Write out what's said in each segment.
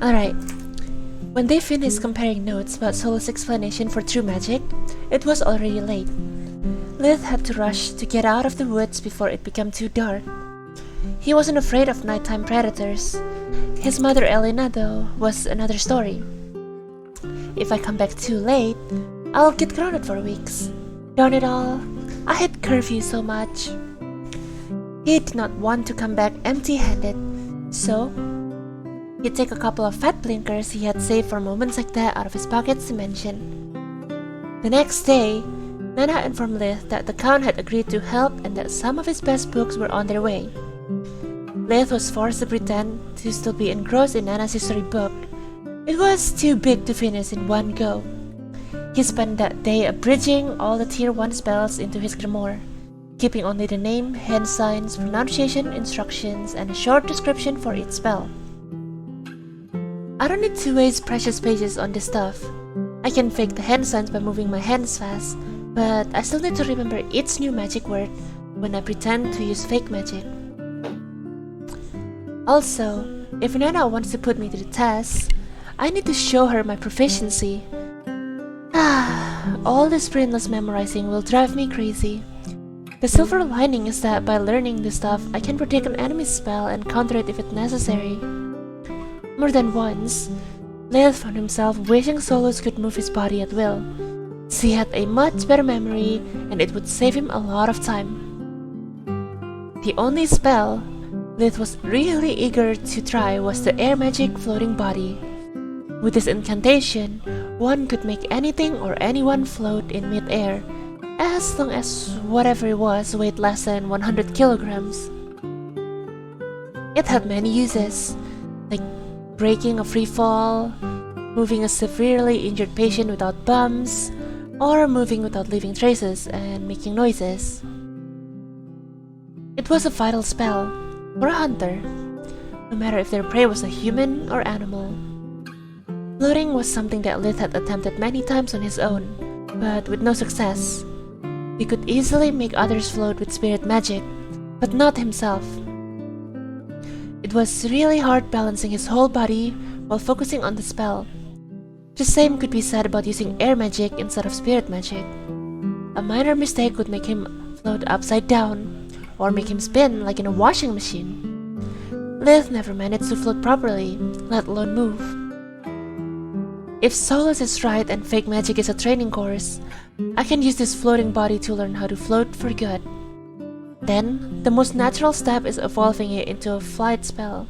Alright, when they finished comparing notes about Solo's explanation for true magic, it was already late. Lith had to rush to get out of the woods before it became too dark. He wasn't afraid of nighttime predators. His mother Elena, though, was another story. If I come back too late, I'll get grounded for weeks. Darn it all, I hate curfew so much. He did not want to come back empty-handed, so he'd take a couple of fat blinkers he had saved for moments like that out of his pockets to mention. The next day, Nana informed Lith that the Count had agreed to help and that some of his best books were on their way. Lith was forced to pretend to still be engrossed in Nana's history book. It was too big to finish in one go. He spent that day abridging all the Tier 1 spells into his grimoire, keeping only the name, hand signs, pronunciation, instructions, and a short description for each spell. I don't need to waste precious pages on this stuff. I can fake the hand signs by moving my hands fast, but I still need to remember each new magic word when I pretend to use fake magic. Also, if Nana wants to put me to the test, I need to show her my proficiency. All this brainless memorizing will drive me crazy. The silver lining is that by learning this stuff, I can predict an enemy's spell and counter it if it's necessary. More than once, Lith found himself wishing Solus could move his body at will. He had a much better memory and it would save him a lot of time. The only spell Lith was really eager to try was the air magic floating body. With this incantation, one could make anything or anyone float in mid-air, as long as whatever it was weighed less than 100 kilograms. It had many uses, like breaking a free fall, moving a severely injured patient without bumps, or moving without leaving traces and making noises. It was a vital spell for a hunter, no matter if their prey was a human or animal. Floating was something that Lith had attempted many times on his own, but with no success. He could easily make others float with spirit magic, but not himself. It was really hard balancing his whole body while focusing on the spell. The same could be said about using air magic instead of spirit magic. A minor mistake would make him float upside down, or make him spin like in a washing machine. Lith never managed to float properly, let alone move. If Solus is right and fake magic is a training course, I can use this floating body to learn how to float for good. Then, the most natural step is evolving it into a flight spell.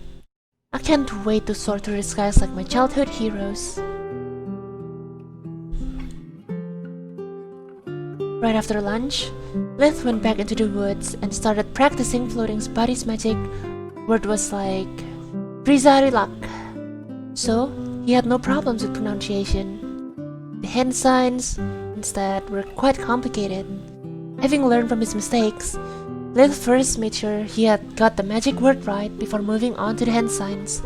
I can't wait to soar through the skies like my childhood heroes. Right after lunch, Lith went back into the woods and started practicing floating body's magic. Word was like Brizarilak. So, he had no problems with pronunciation. The hand signs, instead, were quite complicated. Having learned from his mistakes, Lith first made sure he had got the magic word right before moving on to the hand signs.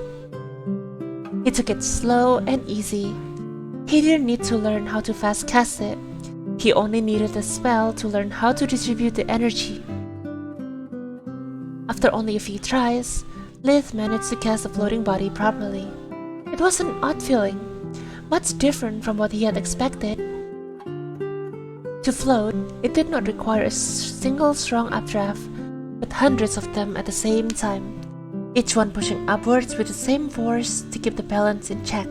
He took it slow and easy. He didn't need to learn how to fast cast it. He only needed a spell to learn how to distribute the energy. After only a few tries, Lith managed to cast the floating body properly. It was an odd feeling, much different from what he had expected. To float, it did not require a single strong updraft, but hundreds of them at the same time, each one pushing upwards with the same force to keep the balance in check.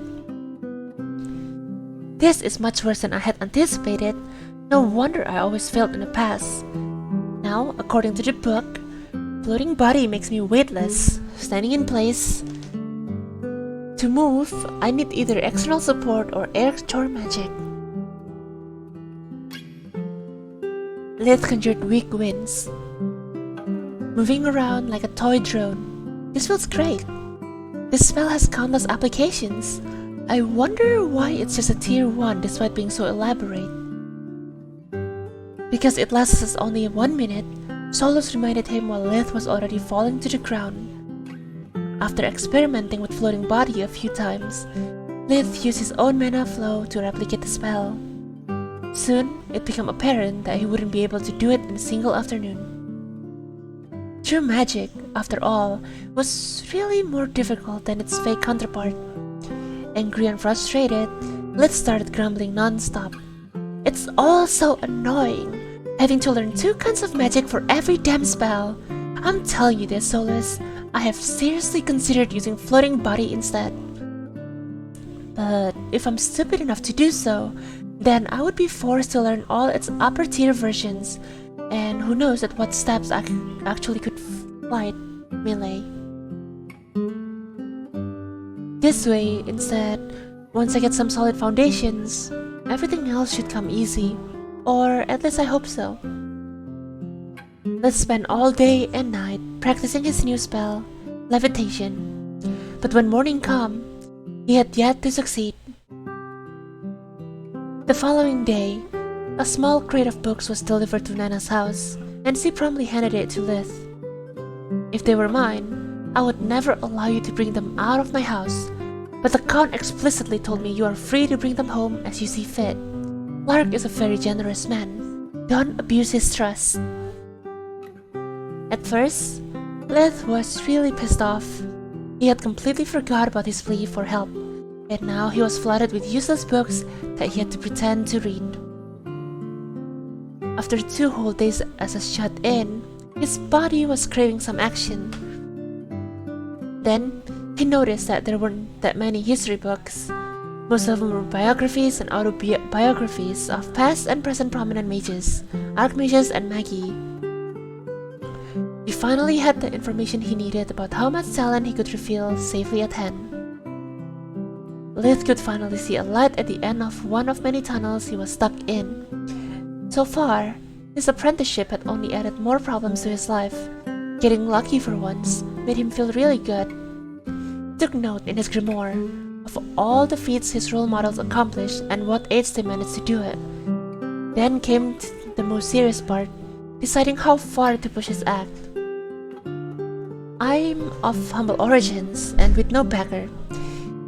This is much worse than I had anticipated. No wonder I always failed in the past. Now, according to the book, floating body makes me weightless, standing in place. To move, I need either external support or air chore magic. Lith conjured weak winds, moving around like a toy drone. This feels great. This spell has countless applications. I wonder why it's just a tier 1 despite being so elaborate. Because it lasts us only 1 minute, Solus reminded him while Lith was already falling to the ground. After experimenting with floating body a few times, Lith used his own mana flow to replicate the spell. Soon, it became apparent that he wouldn't be able to do it in a single afternoon. True magic, after all, was really more difficult than its fake counterpart. Angry and frustrated, Lith started grumbling non-stop. It's all so annoying, having to learn 2 kinds of magic for every damn spell. I'm telling you this, Solus, I have seriously considered using floating body instead. But if I'm stupid enough to do so, then I would be forced to learn all its upper tier versions, and who knows at what steps I actually could flight melee. This way, instead, once I get some solid foundations, everything else should come easy, or at least I hope so. Let's spend all day and night practicing his new spell, levitation. But when morning came, he had yet to succeed. The following day, a small crate of books was delivered to Nana's house, and she promptly handed it to Lith. If they were mine, I would never allow you to bring them out of my house, but the Count explicitly told me you are free to bring them home as you see fit. Lark is a very generous man. Don't abuse his trust. At first, Lith was really pissed off. He had completely forgot about his plea for help, and now he was flooded with useless books that he had to pretend to read. After 2 whole days as a shut-in, his body was craving some action. Then, he noticed that there weren't that many history books. Most of them were biographies and autobiographies of past and present prominent mages, archmages, and magi. He finally had the information he needed about how much talent he could reveal safely at hand. Lith could finally see a light at the end of one of many tunnels he was stuck in. So far, his apprenticeship had only added more problems to his life. Getting lucky for once made him feel really good. He took note in his grimoire of all the feats his role models accomplished and what age they managed to do it. Then came the most serious part, deciding how far to push his act. I'm of humble origins and with no backer.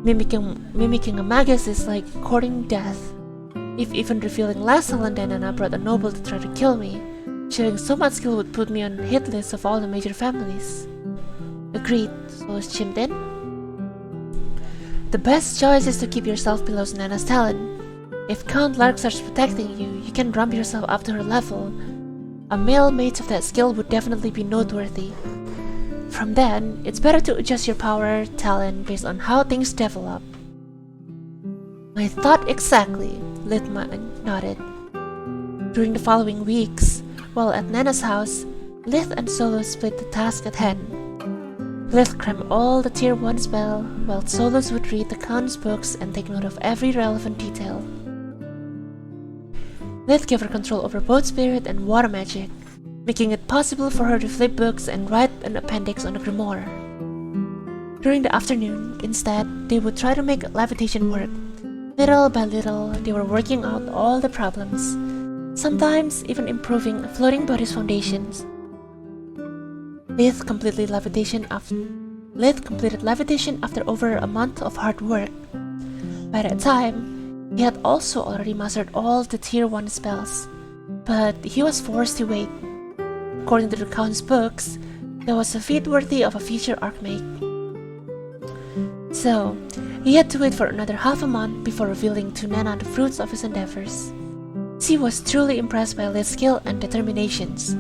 Mimicking a Magus is like courting death. If even revealing less talent than Nana brought a noble to try to kill me, showing so much skill would put me on hit lists of all the major families. Agreed, Solus chimed in. The best choice is to keep yourself below Nana's talent. If Count Lark starts protecting you, you can ramp yourself up to her level. A male mage of that skill would definitely be noteworthy. From then, it's better to adjust your power, talent based on how things develop. I thought exactly, Lith nodded. During the following weeks, while at Nana's house, Lith and Solus split the task at hand. Lith crammed all the tier 1 spell, while Solus would read the Count's books and take note of every relevant detail. Lith gave her control over both spirit and water magic, making it possible for her to flip books and write an appendix on the grimoire. During the afternoon, instead, they would try to make levitation work. Little by little, they were working out all the problems, sometimes even improving a floating body's foundations. Lith completed levitation after over a month of hard work. By that time, he had also already mastered all the tier 1 spells, but he was forced to wait. According to the Count's books, there was a feat worthy of a future archmage. So, he had to wait for another half a month before revealing to Nana the fruits of his endeavors. She was truly impressed by Lith's skill and determinations.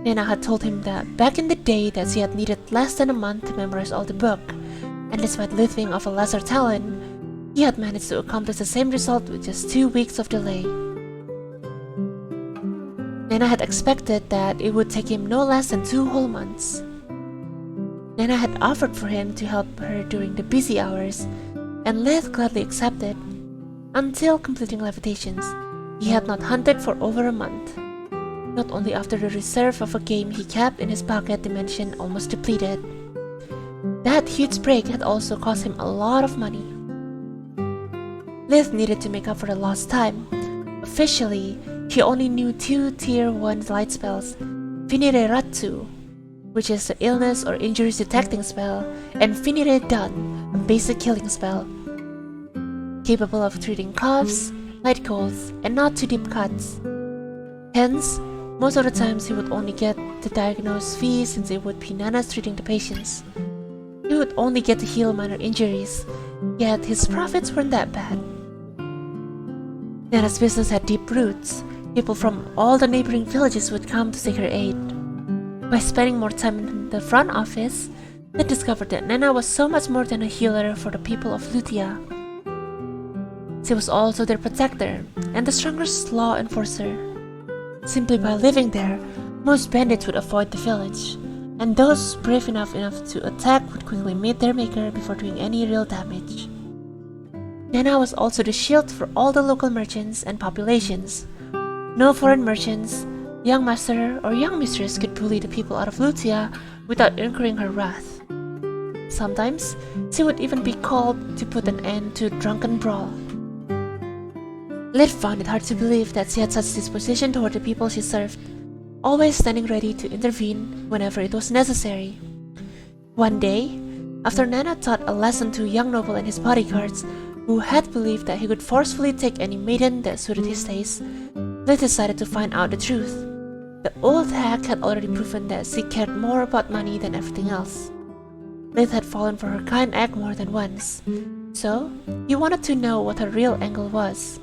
Nana had told him that back in the day that she had needed less than a month to memorize all the book, and despite Lith being of a lesser talent, he had managed to accomplish the same result with just 2 weeks of delay. Nana had expected that it would take him no less than 2 whole months. Nana had offered for him to help her during the busy hours, and Lith gladly accepted. Until completing levitations, he had not hunted for over a month. Not only after the reserve of a game he kept in his pocket dimension almost depleted. That huge break had also cost him a lot of money. Lith needed to make up for the lost time. Officially, he only knew 2 tier 1 light spells, Finire Ratsu, which is the illness or injuries detecting spell, and Finire Dun, a basic killing spell, capable of treating coughs, light colds, and not too deep cuts. Hence, most of the times he would only get the diagnosed fee since it would be Nana's treating the patients. he would only get to heal minor injuries, yet his profits weren't that bad. Nana's business had deep roots. People from all the neighboring villages would come to seek her aid. By spending more time in the front office, they discovered that Nana was so much more than a healer for the people of Lutia. She was also their protector and the strongest law enforcer. Simply by living there, most bandits would avoid the village, and those brave enough to attack would quickly meet their maker before doing any real damage. Nana was also the shield for all the local merchants and populations. No foreign merchants, young master or young mistress could bully the people out of Lutia without incurring her wrath. Sometimes, she would even be called to put an end to a drunken brawl. Lid found it hard to believe that she had such disposition toward the people she served, always standing ready to intervene whenever it was necessary. One day, after Nana taught a lesson to a young noble and his bodyguards, who had believed that he could forcefully take any maiden that suited his taste, Lid decided to find out the truth. The old hag had already proven that she cared more about money than everything else. Lid had fallen for her kind act more than once, so he wanted to know what her real angle was.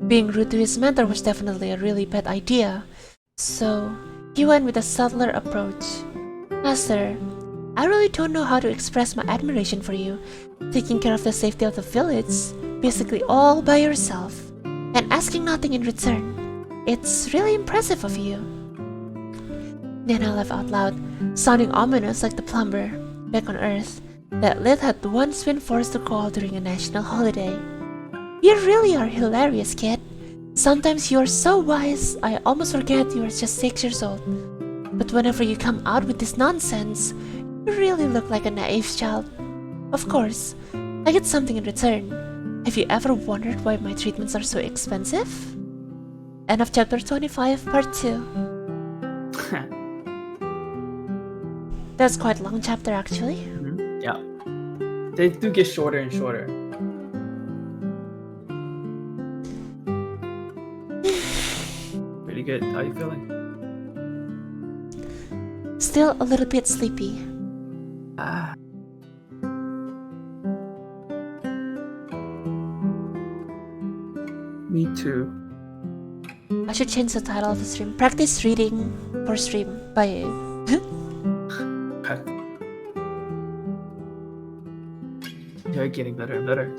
Being rude to his mentor was definitely a really bad idea, so he went with a subtler approach. Master, I really don't know how to express my admiration for you, taking care of the safety of the village, basically all by yourself, and asking nothing in return. It's really impressive of you. Nana laughed out loud, sounding ominous like the plumber, back on Earth, that Lid had once been forced to call during a national holiday. You really are hilarious, kid. Sometimes you are so wise, I almost forget you are just 6 years old. But whenever you come out with this nonsense, you really look like a naive child. Of course, I get something in return. Have you ever wondered why my treatments are so expensive? End of chapter 25, part 2. That's quite a long chapter, actually. Yeah. They do get shorter and shorter. Pretty good. How are you feeling? Still a little bit sleepy. Me too. I should change the title of the stream. Practice reading for stream by You're getting better and better.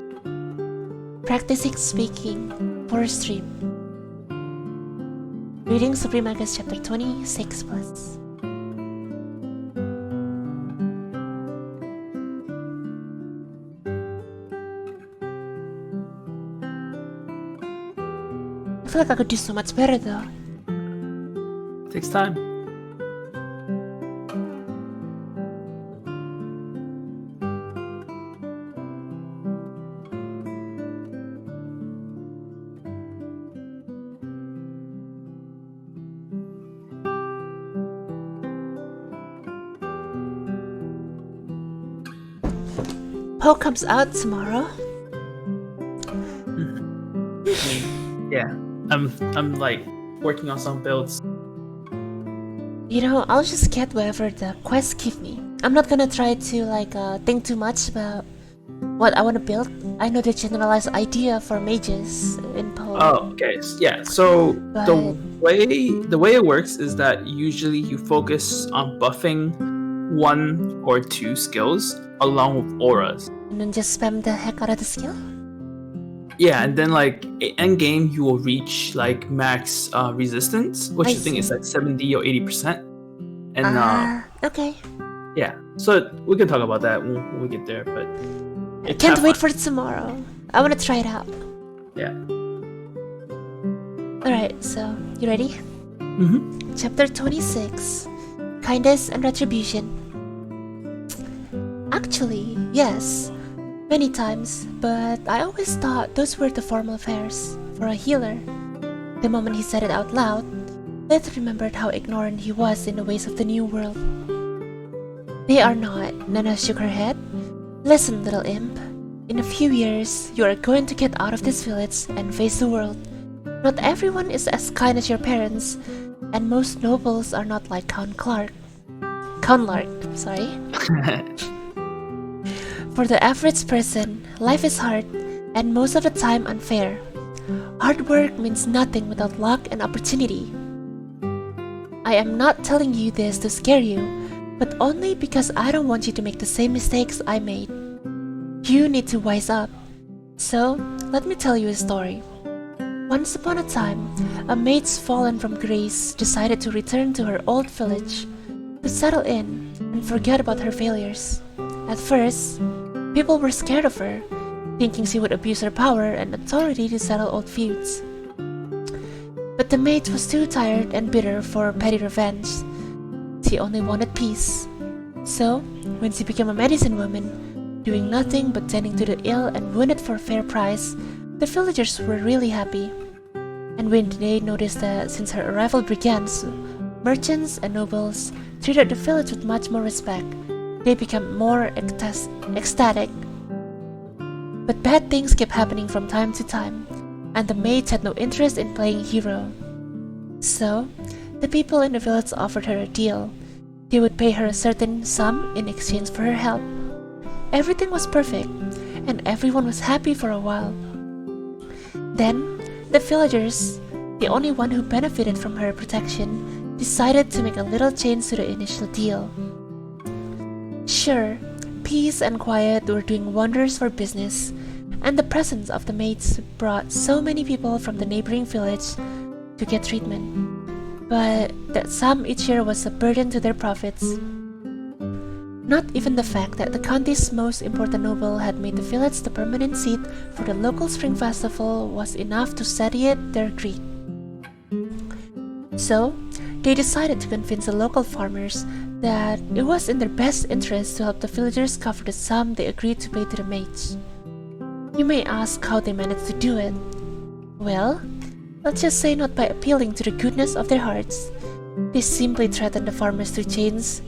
Practicing speaking for stream. Reading Supreme Magus chapter 26 plus. I feel like I could do so much better though. Takes time. Poe comes out tomorrow. Yeah. I'm like working on some builds. You know, I'll just get whatever the quests give me. I'm not gonna try to think too much about what I want to build. I know the generalized idea for mages in Poe. Oh, okay. Yeah. So the way it works is that usually you focus on buffing 1 or 2 skills along with auras. And then just spam the heck out of the skill? Yeah, and then like end game you will reach like max resistance, which I think is like 70 or 80%. And okay. Yeah, so we can talk about that when we get there. But I can't wait for tomorrow. I want to try it out. Yeah. Alright, so you ready? Mm-hmm. Chapter 26, Kindness and Retribution. Actually, yes. Many times, but I always thought those were the formal affairs for a healer. The moment he said it out loud, Lith remembered how ignorant he was in the ways of the new world. They are not, Nana shook her head. Listen, little imp. In a few years, you are going to get out of this village and face the world. Not everyone is as kind as your parents, and most nobles are not like Count Lark, sorry. For the average person, life is hard, and most of the time unfair. Hard work means nothing without luck and opportunity. I am not telling you this to scare you, but only because I don't want you to make the same mistakes I made. You need to wise up. So, let me tell you a story. Once upon a time, a maid's fallen from grace decided to return to her old village, to settle in and forget about her failures. At first, people were scared of her, thinking she would abuse her power and authority to settle old feuds. But the maid was too tired and bitter for petty revenge. She only wanted peace. So, when she became a medicine woman, doing nothing but tending to the ill and wounded for a fair price, the villagers were really happy. And when they noticed that since her arrival brigands, merchants and nobles treated the village with much more respect, they became more ecstatic. But bad things kept happening from time to time, and the maids had no interest in playing hero. So, the people in the village offered her a deal. They would pay her a certain sum in exchange for her help. Everything was perfect, and everyone was happy for a while. Then, the villagers, the only one who benefited from her protection, decided to make a little change to the initial deal. Sure, peace and quiet were doing wonders for business, and the presence of the maids brought so many people from the neighboring village to get treatment. But that sum each year was a burden to their profits. Not even the fact that the county's most important noble had made the village the permanent seat for the local spring festival was enough to satiate their greed. So, they decided to convince the local farmers that it was in their best interest to help the villagers cover the sum they agreed to pay to the maids. You may ask how they managed to do it. Well, let's just say not by appealing to the goodness of their hearts. They simply threatened the farmers to change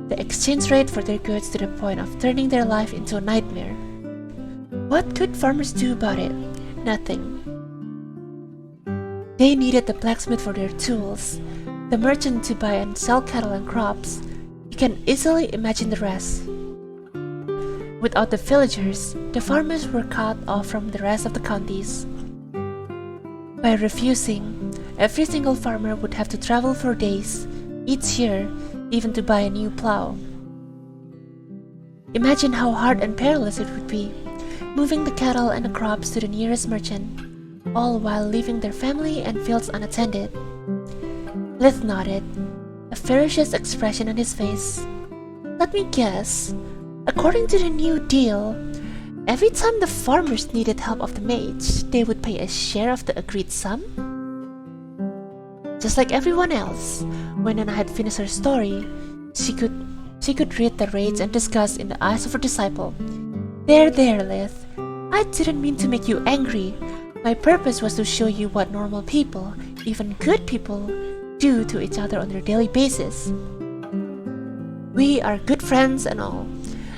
the exchange rate for their goods to the point of turning their life into a nightmare. What could farmers do about it? Nothing. They needed the blacksmith for their tools, the merchant to buy and sell cattle and crops. You can easily imagine the rest. Without the villagers, the farmers were cut off from the rest of the counties. By refusing, every single farmer would have to travel for days, each year, even to buy a new plow. Imagine how hard and perilous it would be, moving the cattle and the crops to the nearest merchant, all while leaving their family and fields unattended. Lith nodded, a ferocious expression on his face. Let me guess. According to the new deal, every time the farmers needed help of the maids, they would pay a share of the agreed sum? Just like everyone else, when Anna had finished her story, she could read the rage and disgust in the eyes of her disciple. There, Lith. I didn't mean to make you angry. My purpose was to show you what normal people, even good people, do to each other on their daily basis. We are good friends and all.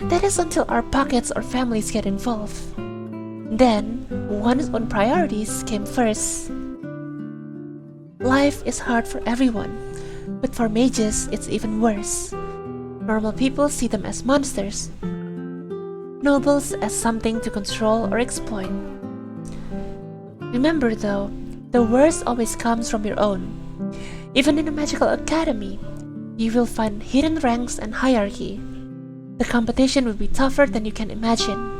That is until our pockets or families get involved. Then, one's own priorities came first. Life is hard for everyone, but for mages it's even worse. Normal people see them as monsters, nobles as something to control or exploit. Remember though, the worst always comes from your own. Even in a magical academy, you will find hidden ranks and hierarchy. The competition will be tougher than you can imagine.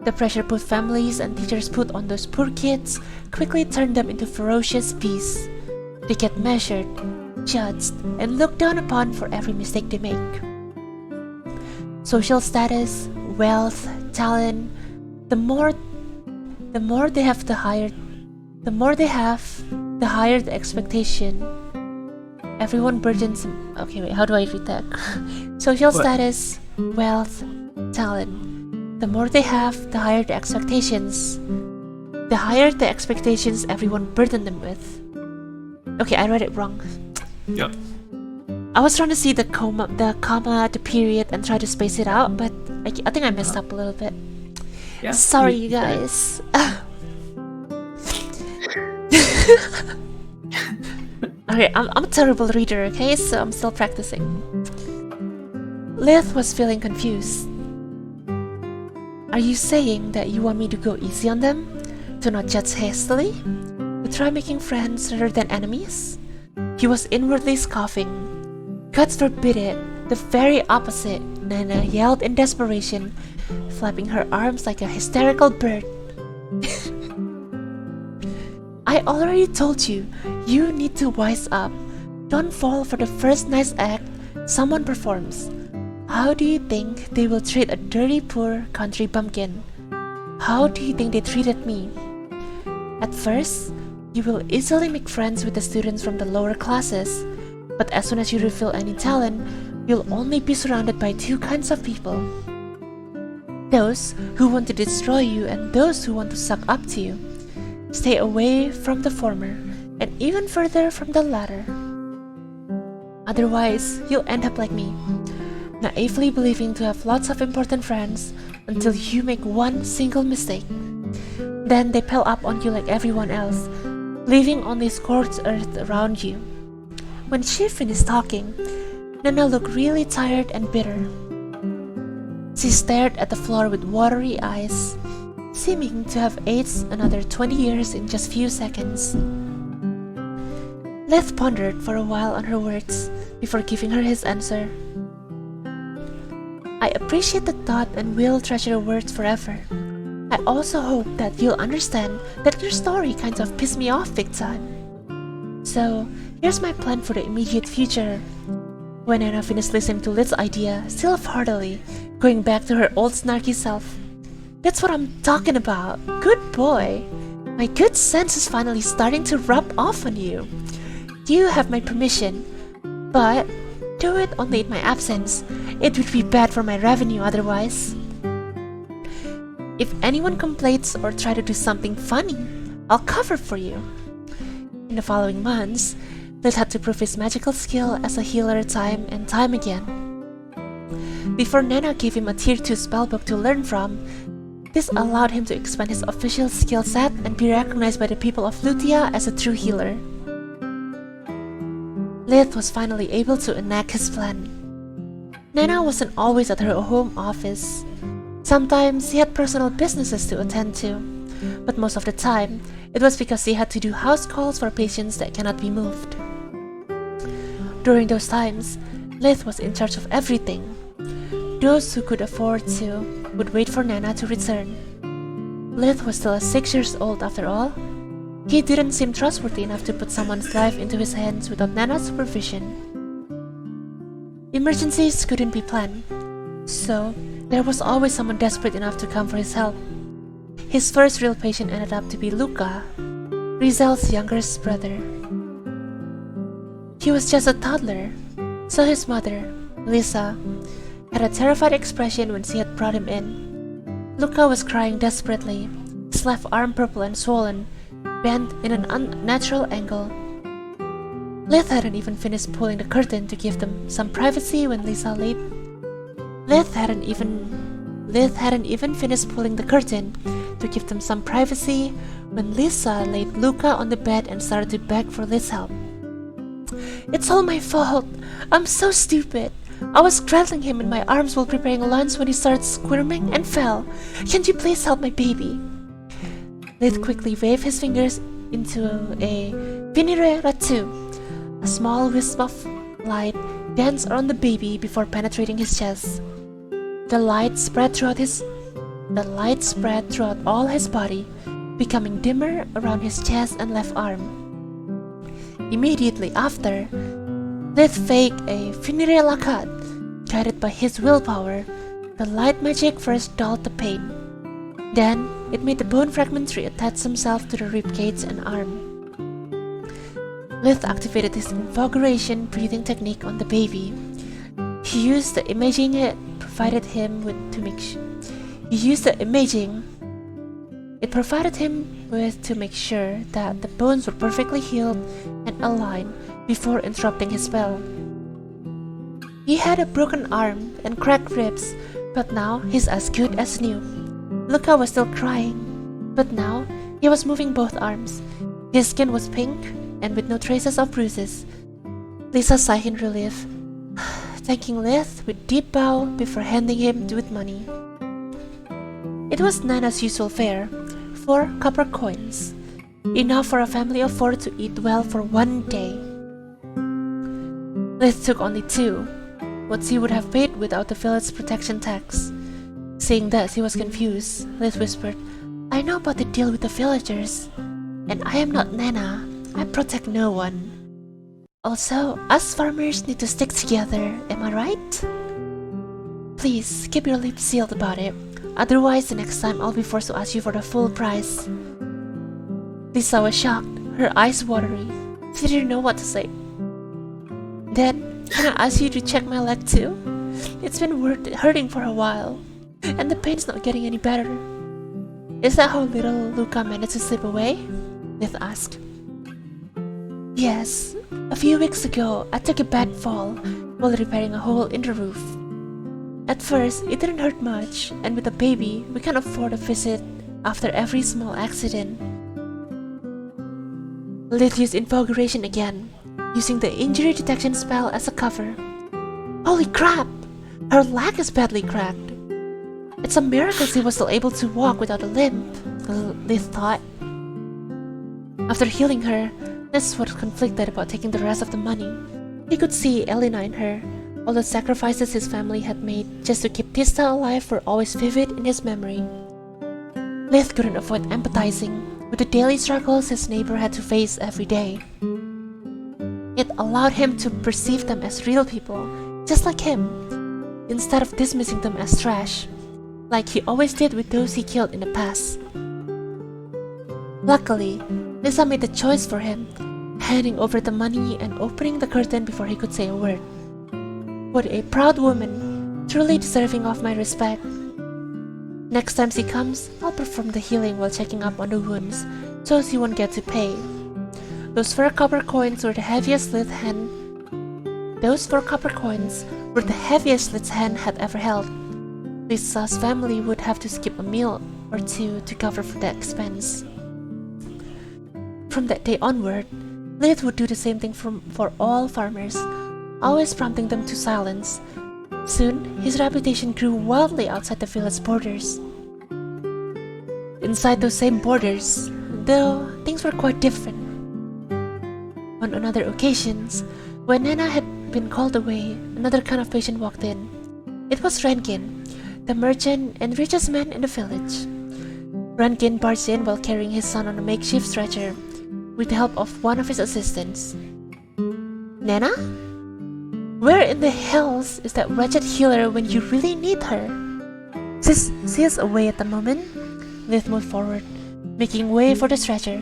The pressure both families and teachers put on those poor kids quickly turned them into ferocious beasts. They get measured, judged, and looked down upon for every mistake they make. Social status, wealth, talent, the more they have, the higher the expectation. Everyone burdens. Okay, wait, how do I read that? Social status, wealth, talent. The more they have, the higher the expectations. The higher the expectations everyone burdened them with. Okay, I read it wrong. Yep. I was trying to see the comma, the period, and try to space it out, but I think I messed up a little bit. Yeah. Sorry, you guys. Okay, I'm a terrible reader, okay? So I'm still practicing. Lith was feeling confused. Are you saying that you want me to go easy on them? To not judge hastily? To try making friends rather than enemies? He was inwardly scoffing. God forbid it. The very opposite, Nana yelled in desperation, flapping her arms like a hysterical bird. I already told you, you need to wise up. Don't fall for the first nice act someone performs. How do you think they will treat a dirty, poor country bumpkin? How do you think they treated me? At first, you will easily make friends with the students from the lower classes, but as soon as you reveal any talent, you'll only be surrounded by two kinds of people. Those who want to destroy you and those who want to suck up to you. Stay away from the former, and even further from the latter. Otherwise, you'll end up like me, naively believing to have lots of important friends until you make one single mistake. Then they pile up on you like everyone else, leaving only scorched earth around you. When she finished talking, Nana looked really tired and bitter. She stared at the floor with watery eyes, seeming to have aged another 20 years in just few seconds. Leth pondered for a while on her words before giving her his answer. I appreciate the thought and will treasure your words forever. I also hope that you'll understand that your story kind of pissed me off big time. So, here's my plan for the immediate future. When Anna finished listening to Lid's idea, she laughed heartily, going back to her old snarky self. That's what I'm talking about. Good boy. My good sense is finally starting to rub off on you. You have my permission, but do it only in my absence. It would be bad for my revenue otherwise. If anyone complains or try to do something funny, I'll cover for you. In the following months, Lid had to prove his magical skill as a healer time and time again. Before Nana gave him a Tier 2 spellbook to learn from, this allowed him to expand his official skill set and be recognized by the people of Lutia as a true healer. Lith was finally able to enact his plan. Nana wasn't always at her home office. Sometimes he had personal businesses to attend to, but most of the time, it was because he had to do house calls for patients that cannot be moved. During those times, Lith was in charge of everything. Those who could afford to would wait for Nana to return. Lith was still 6 years old after all. He didn't seem trustworthy enough to put someone's life into his hands without Nana's supervision. Emergencies couldn't be planned, so there was always someone desperate enough to come for his help. His first real patient ended up to be Luca, Rizal's youngest brother. He was just a toddler, so his mother, Lisa, had a terrified expression when she had brought him in. Luca was crying desperately, his left arm purple and swollen, bent in an unnatural angle. Lith hadn't even finished pulling the curtain to give them some privacy when Lisa laid. Lith hadn't even finished pulling the curtain to give them some privacy when Lisa laid Luca on the bed and started to beg for Lith's help. It's all my fault. I'm so stupid. I was cradling him in my arms while preparing lunch when he started squirming and fell. Can't you please help my baby? Lith quickly waved his fingers into a Venire Ratu. A small wisp of light danced around the baby before penetrating his chest. The light spread throughout all his body, becoming dimmer around his chest and left arm. Immediately after, Lith faked a Venire Lakat. Guided by his willpower, the light magic first dulled the pain. Then, it made the bone fragment reattach himself to the ribcage and arm. Lith activated his invigoration breathing technique on the baby. He used the imaging it provided him with to make sure that the bones were perfectly healed and aligned before interrupting his spell. He had a broken arm and cracked ribs, but now he's as good as new. Luca was still crying, but now he was moving both arms. His skin was pink and with no traces of bruises. Lisa sighed in relief. thanking Lith with deep bow before handing him with money. It was Nana's usual fare, 4 copper coins, enough for a family of 4 to eat well for one day. Lith took only 2, what he would have paid without the village protection tax. Seeing that he was confused, Lith whispered, "I know about the deal with the villagers, and I am not Nana. I protect no one. Also, us farmers need to stick together, am I right? Please, keep your lips sealed about it. Otherwise, the next time I'll be forced to ask you for the full price." Lisa was shocked, her eyes watery. She didn't know what to say. "Then, can I ask you to check my leg too? It's been hurting for a while, and the pain's not getting any better." "Is that how little Luca managed to slip away?" Lith asked. "Yes. A few weeks ago, I took a bad fall while repairing a hole in the roof. At first, it didn't hurt much, and with a baby, we can't afford a visit after every small accident." Lith used Infoguration again, using the injury detection spell as a cover. Holy crap! Her leg is badly cracked. It's a miracle she was still able to walk without a limp, Lith thought. After healing her, Lith was conflicted about taking the rest of the money. He could see Elena in her. All the sacrifices his family had made just to keep Tista alive were always vivid in his memory. Lith couldn't avoid empathizing with the daily struggles his neighbor had to face every day. It allowed him to perceive them as real people, just like him, instead of dismissing them as trash, like he always did with those he killed in the past. Luckily, Lisa made the choice for him, handing over the money and opening the curtain before he could say a word. What a proud woman, truly deserving of my respect. Next time she comes, I'll perform the healing while checking up on the wounds, so she won't get to pay. Those 4 copper coins were the heaviest Lith's hand had ever held. Lisa's family would have to skip a meal or 2 to cover for that expense. From that day onward, Lith would do the same thing for all farmers, always prompting them to silence. Soon, his reputation grew wildly outside the village borders. Inside those same borders, though, things were quite different. On another occasions, when Nana had been called away, another kind of patient walked in. It was Rankin, the merchant and richest man in the village. Rankin barged in while carrying his son on a makeshift stretcher, with the help of one of his assistants. "Nana? Where in the hells is that wretched healer when you really need her?" She is away at the moment." Lith moved forward, making way for the stretcher.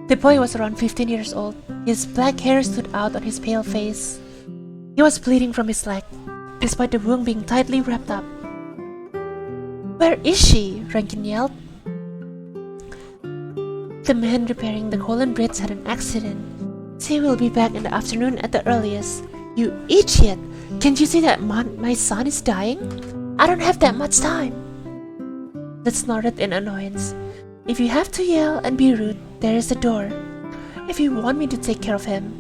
The boy was around 15 years old. His black hair stood out on his pale face. He was bleeding from his leg, despite the wound being tightly wrapped up. "Where is she?" Rankin yelled. "The man repairing the colon bridge had an accident. She will be back in the afternoon at the earliest." "You idiot! Can't you see that my son is dying? I don't have that much time." Lith snorted in annoyance. "If you have to yell and be rude, there is the door. If you want me to take care of him."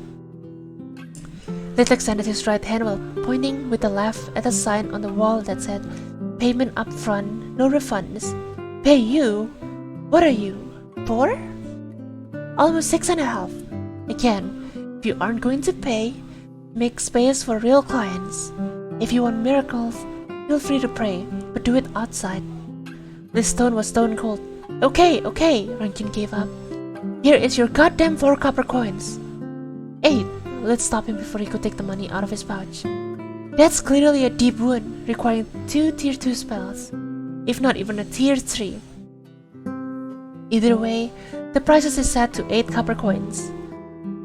Lith extended his right hand while pointing with the left at a sign on the wall that said, "Payment up front, no refunds." "Pay you? What are you, 4? "Almost 6.5. Again, if you aren't going to pay, make space for real clients. If you want miracles, feel free to pray, but do it outside." This tone was stone cold. Okay, Rankin gave up. "Here is your goddamn 4 copper coins." 8. Let's stop him before he could take the money out of his pouch. "That's clearly a deep wound, requiring 2 tier 2 spells, if not even a tier 3. Either way, the price is set to 8 copper coins."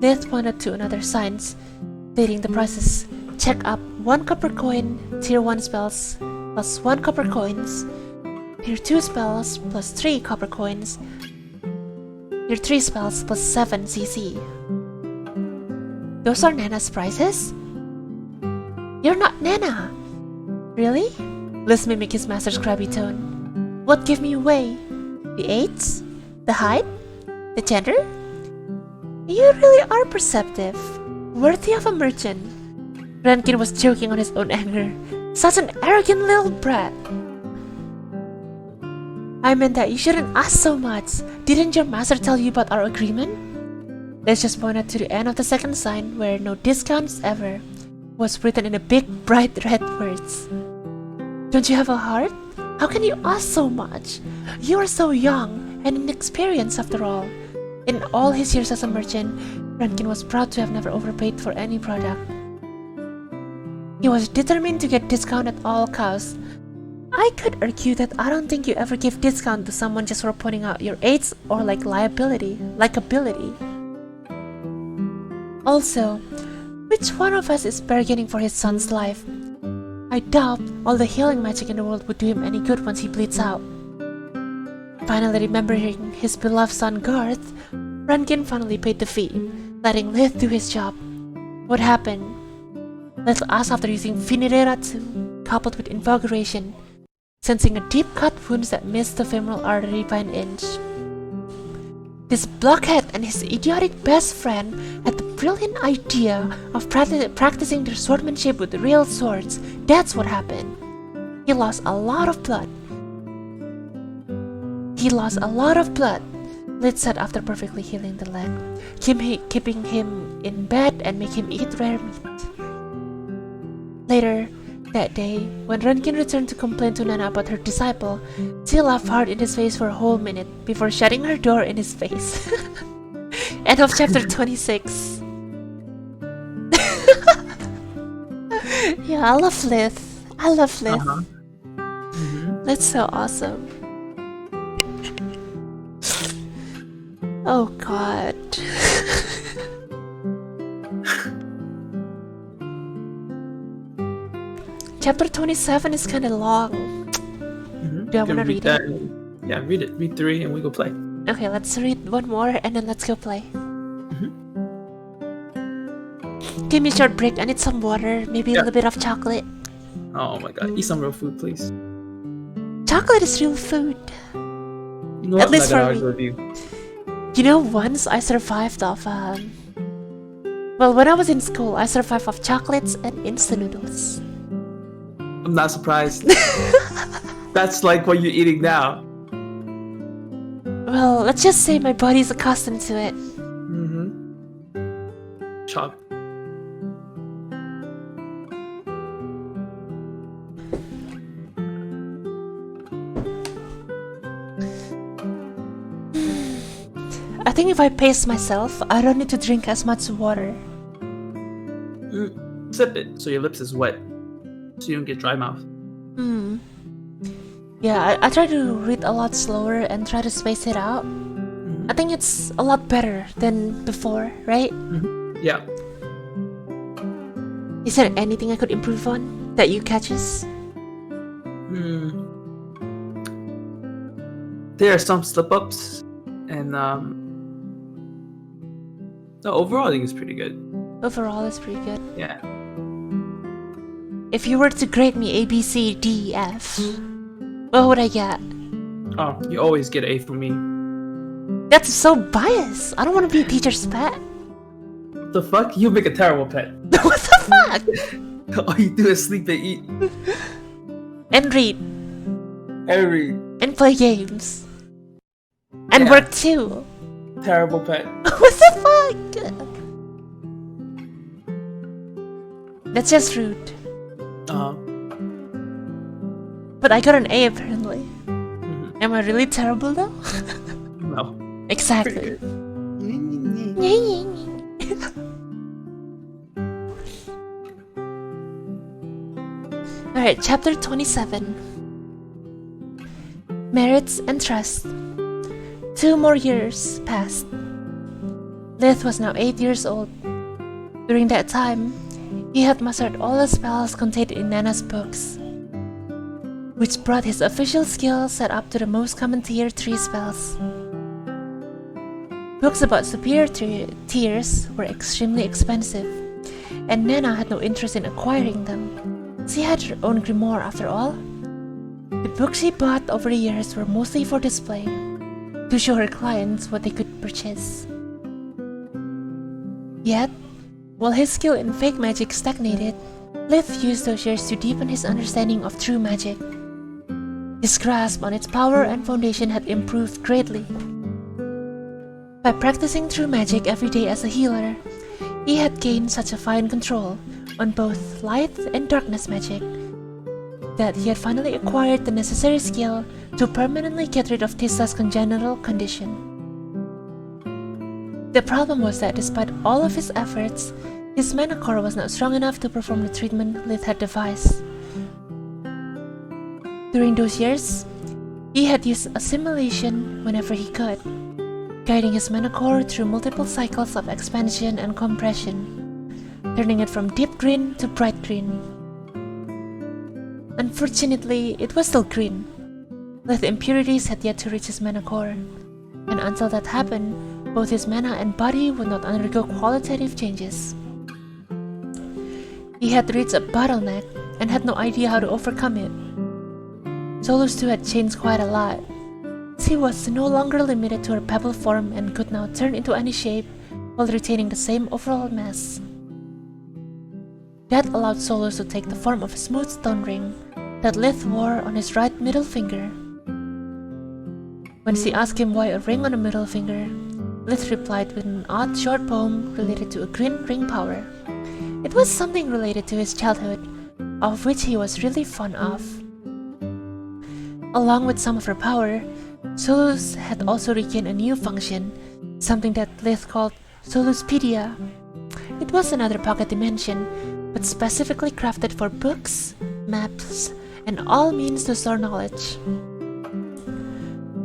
Lith pointed to another sign, stating the prices. Check up 1 copper coin, tier 1 spells plus 1 copper coins, tier 2 spells plus 3 copper coins, tier 3 spells plus 7 CC. "Those are Nana's prices?" "You're not Nana!" "Really?" Let's mimic his master's crabby tone. "What gave me away? The age? The height? The gender? You really are perceptive, worthy of a merchant." Rankin was choking on his own anger. Such an arrogant little brat! I meant that you shouldn't ask so much. Didn't your master tell you about our agreement? Let's just pointed to the end of the second sign where no discounts ever was written in a big bright red words. Don't you have a heart? How can you ask so much? You are so young and inexperienced after all. In all his years as a merchant, Rankin was proud to have never overpaid for any product. He was determined to get discount at all costs. I could argue that I don't think you ever give discount to someone just for pointing out your age or likability. Also, which one of us is bargaining for his son's life? I doubt all the healing magic in the world would do him any good once he bleeds out. Finally remembering his beloved son Garth, Rankin finally paid the fee, letting Lith do his job. What happened? Lith asked after using Finireratsu, coupled with Invigoration, sensing a deep cut wound that missed the femoral artery by an inch. This blockhead and his idiotic best friend had the brilliant idea of practicing their swordsmanship with real swords. That's what happened. He lost a lot of blood. Lid said after perfectly healing the leg, keeping him in bed and make him eat rare meat. Later that day, when Rankin returned to complain to Nana about her disciple, she laughed hard in his face for a whole minute before shutting her door in his face. End of chapter 26. Yeah, I love Lith. That's so awesome. Oh god. Chapter 27 is kind of long. Do I want to read it? Yeah, read it. Read 3 and we go play. Okay, let's read one more and then let's go play. Give me a short break. I need some water, maybe a little bit of chocolate. Oh my god, eat some real food, please. Chocolate is real food. You know At least for me. with you. You know, once I survived off, well, when I was in school, I survived off chocolates and instant noodles. I'm not surprised. That's like what you're eating now. Well, let's just say my body's accustomed to it. Chop. I think if I pace myself, I don't need to drink as much water. Sip it so your lips is wet, so you don't get dry mouth. Yeah, I try to read a lot slower and try to space it out. I think it's a lot better than before, right? Yeah. Is there anything I could improve on that you catches? There are some slip-ups, and no, overall I think it's pretty good. Overall, it's pretty good. Yeah. If you were to grade me A, B, C, D, F, what would I get? Oh, you always get an A from me. That's so biased. I don't want to be a teacher's pet. What the fuck? You make a terrible pet. What the fuck? All you do is sleep and eat. And read. And read. And play games. And work too. Terrible pet. What the fuck? That's just rude. But I got an A apparently. Am I really terrible though? No. Exactly. Alright, chapter 27. Merits and Trust. 2 more years passed. Lith was now 8 years old. During that time, he had mastered all the spells contained in Nana's books, which brought his official skill set up to the most common tier 3 spells. Books about superior tiers were extremely expensive, and Nana had no interest in acquiring them. She had her own grimoire after all. The books she bought over the years were mostly for display, to show her clients what they could purchase. Yet, while his skill in fake magic stagnated, Lith used those years to deepen his understanding of true magic. His grasp on its power and foundation had improved greatly. By practicing true magic every day as a healer, he had gained such a fine control on both light and darkness magic that he had finally acquired the necessary skill to permanently get rid of Tissa's congenital condition. The problem was that despite all of his efforts, his mana core was not strong enough to perform the treatment Lith had devised. During those years, he had used assimilation whenever he could, guiding his mana core through multiple cycles of expansion and compression, turning it from deep green to bright green. Unfortunately, it was still green. Lith impurities had yet to reach his mana core, and until that happened, both his mana and body would not undergo qualitative changes. He had reached a bottleneck and had no idea how to overcome it. Solus too had changed quite a lot. She was no longer limited to her pebble form and could now turn into any shape while retaining the same overall mass. That allowed Solus to take the form of a smooth stone ring that Lith wore on his right middle finger. When she asked him why a ring on the middle finger, Lith replied with an odd short poem related to a green ring power. It was something related to his childhood, of which he was really fond of. Along with some of her power, Solus had also regained a new function, something that Lith called Soluspedia. It was another pocket dimension, but specifically crafted for books, maps, and all means to store knowledge.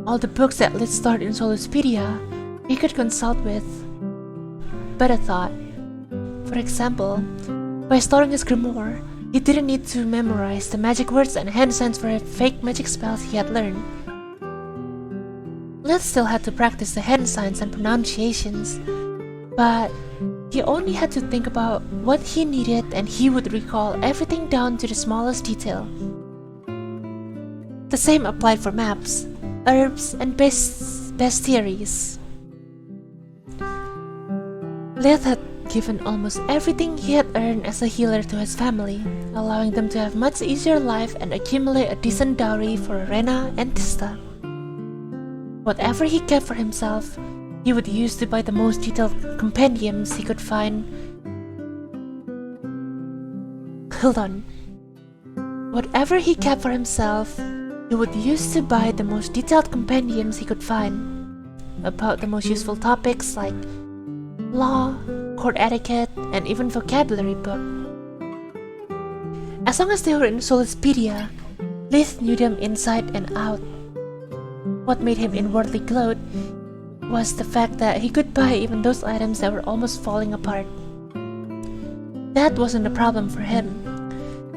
All the books that Lith stored in Soluspedia, he could consult with. But a thought. For example, by storing his grimoire, he didn't need to memorize the magic words and hand signs for fake magic spells he had learned. Lith still had to practice the hand signs and pronunciations, but he only had to think about what he needed and he would recall everything down to the smallest detail. The same applied for maps, herbs, and bestiaries. Lith had given almost everything he had earned as a healer to his family, allowing them to have much easier life and accumulate a decent dowry for Rena and Tista. Whatever he kept for himself, he would use to buy the most detailed compendiums he could find. Hold on. Whatever he kept for himself, he would use to buy the most detailed compendiums he could find about the most useful topics like law, court etiquette, and even vocabulary book. As long as they were in Soluspedia, Lith knew them inside and out. What made him inwardly gloat was the fact that he could buy even those items that were almost falling apart. That wasn't a problem for him.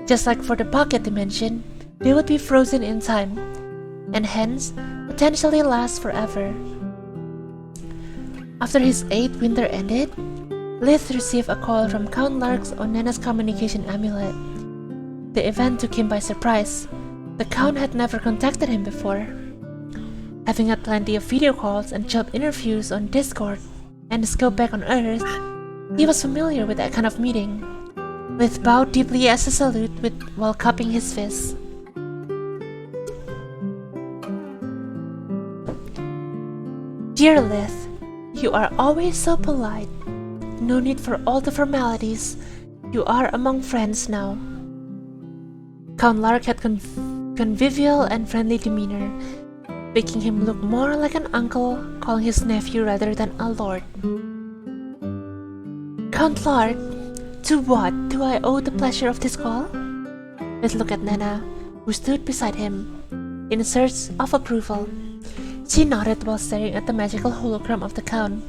Just like for the pocket dimension, they would be frozen in time, and hence potentially last forever. After his 8th winter ended, Lith received a call from Count Lark's on Nana's communication amulet. The event took him by surprise. The Count had never contacted him before. Having had plenty of video calls and job interviews on Discord and his go back on Earth, he was familiar with that kind of meeting. Lith bowed deeply as a salute while cupping his fist. Dear Lith, you are always so polite. No need for all the formalities. You are among friends now. Count Lark had convivial and friendly demeanor, making him look more like an uncle, calling his nephew rather than a lord. Count Lark, to what do I owe the pleasure of this call? Let's look at Nana, who stood beside him, in a search of approval. She nodded while staring at the magical hologram of the Count.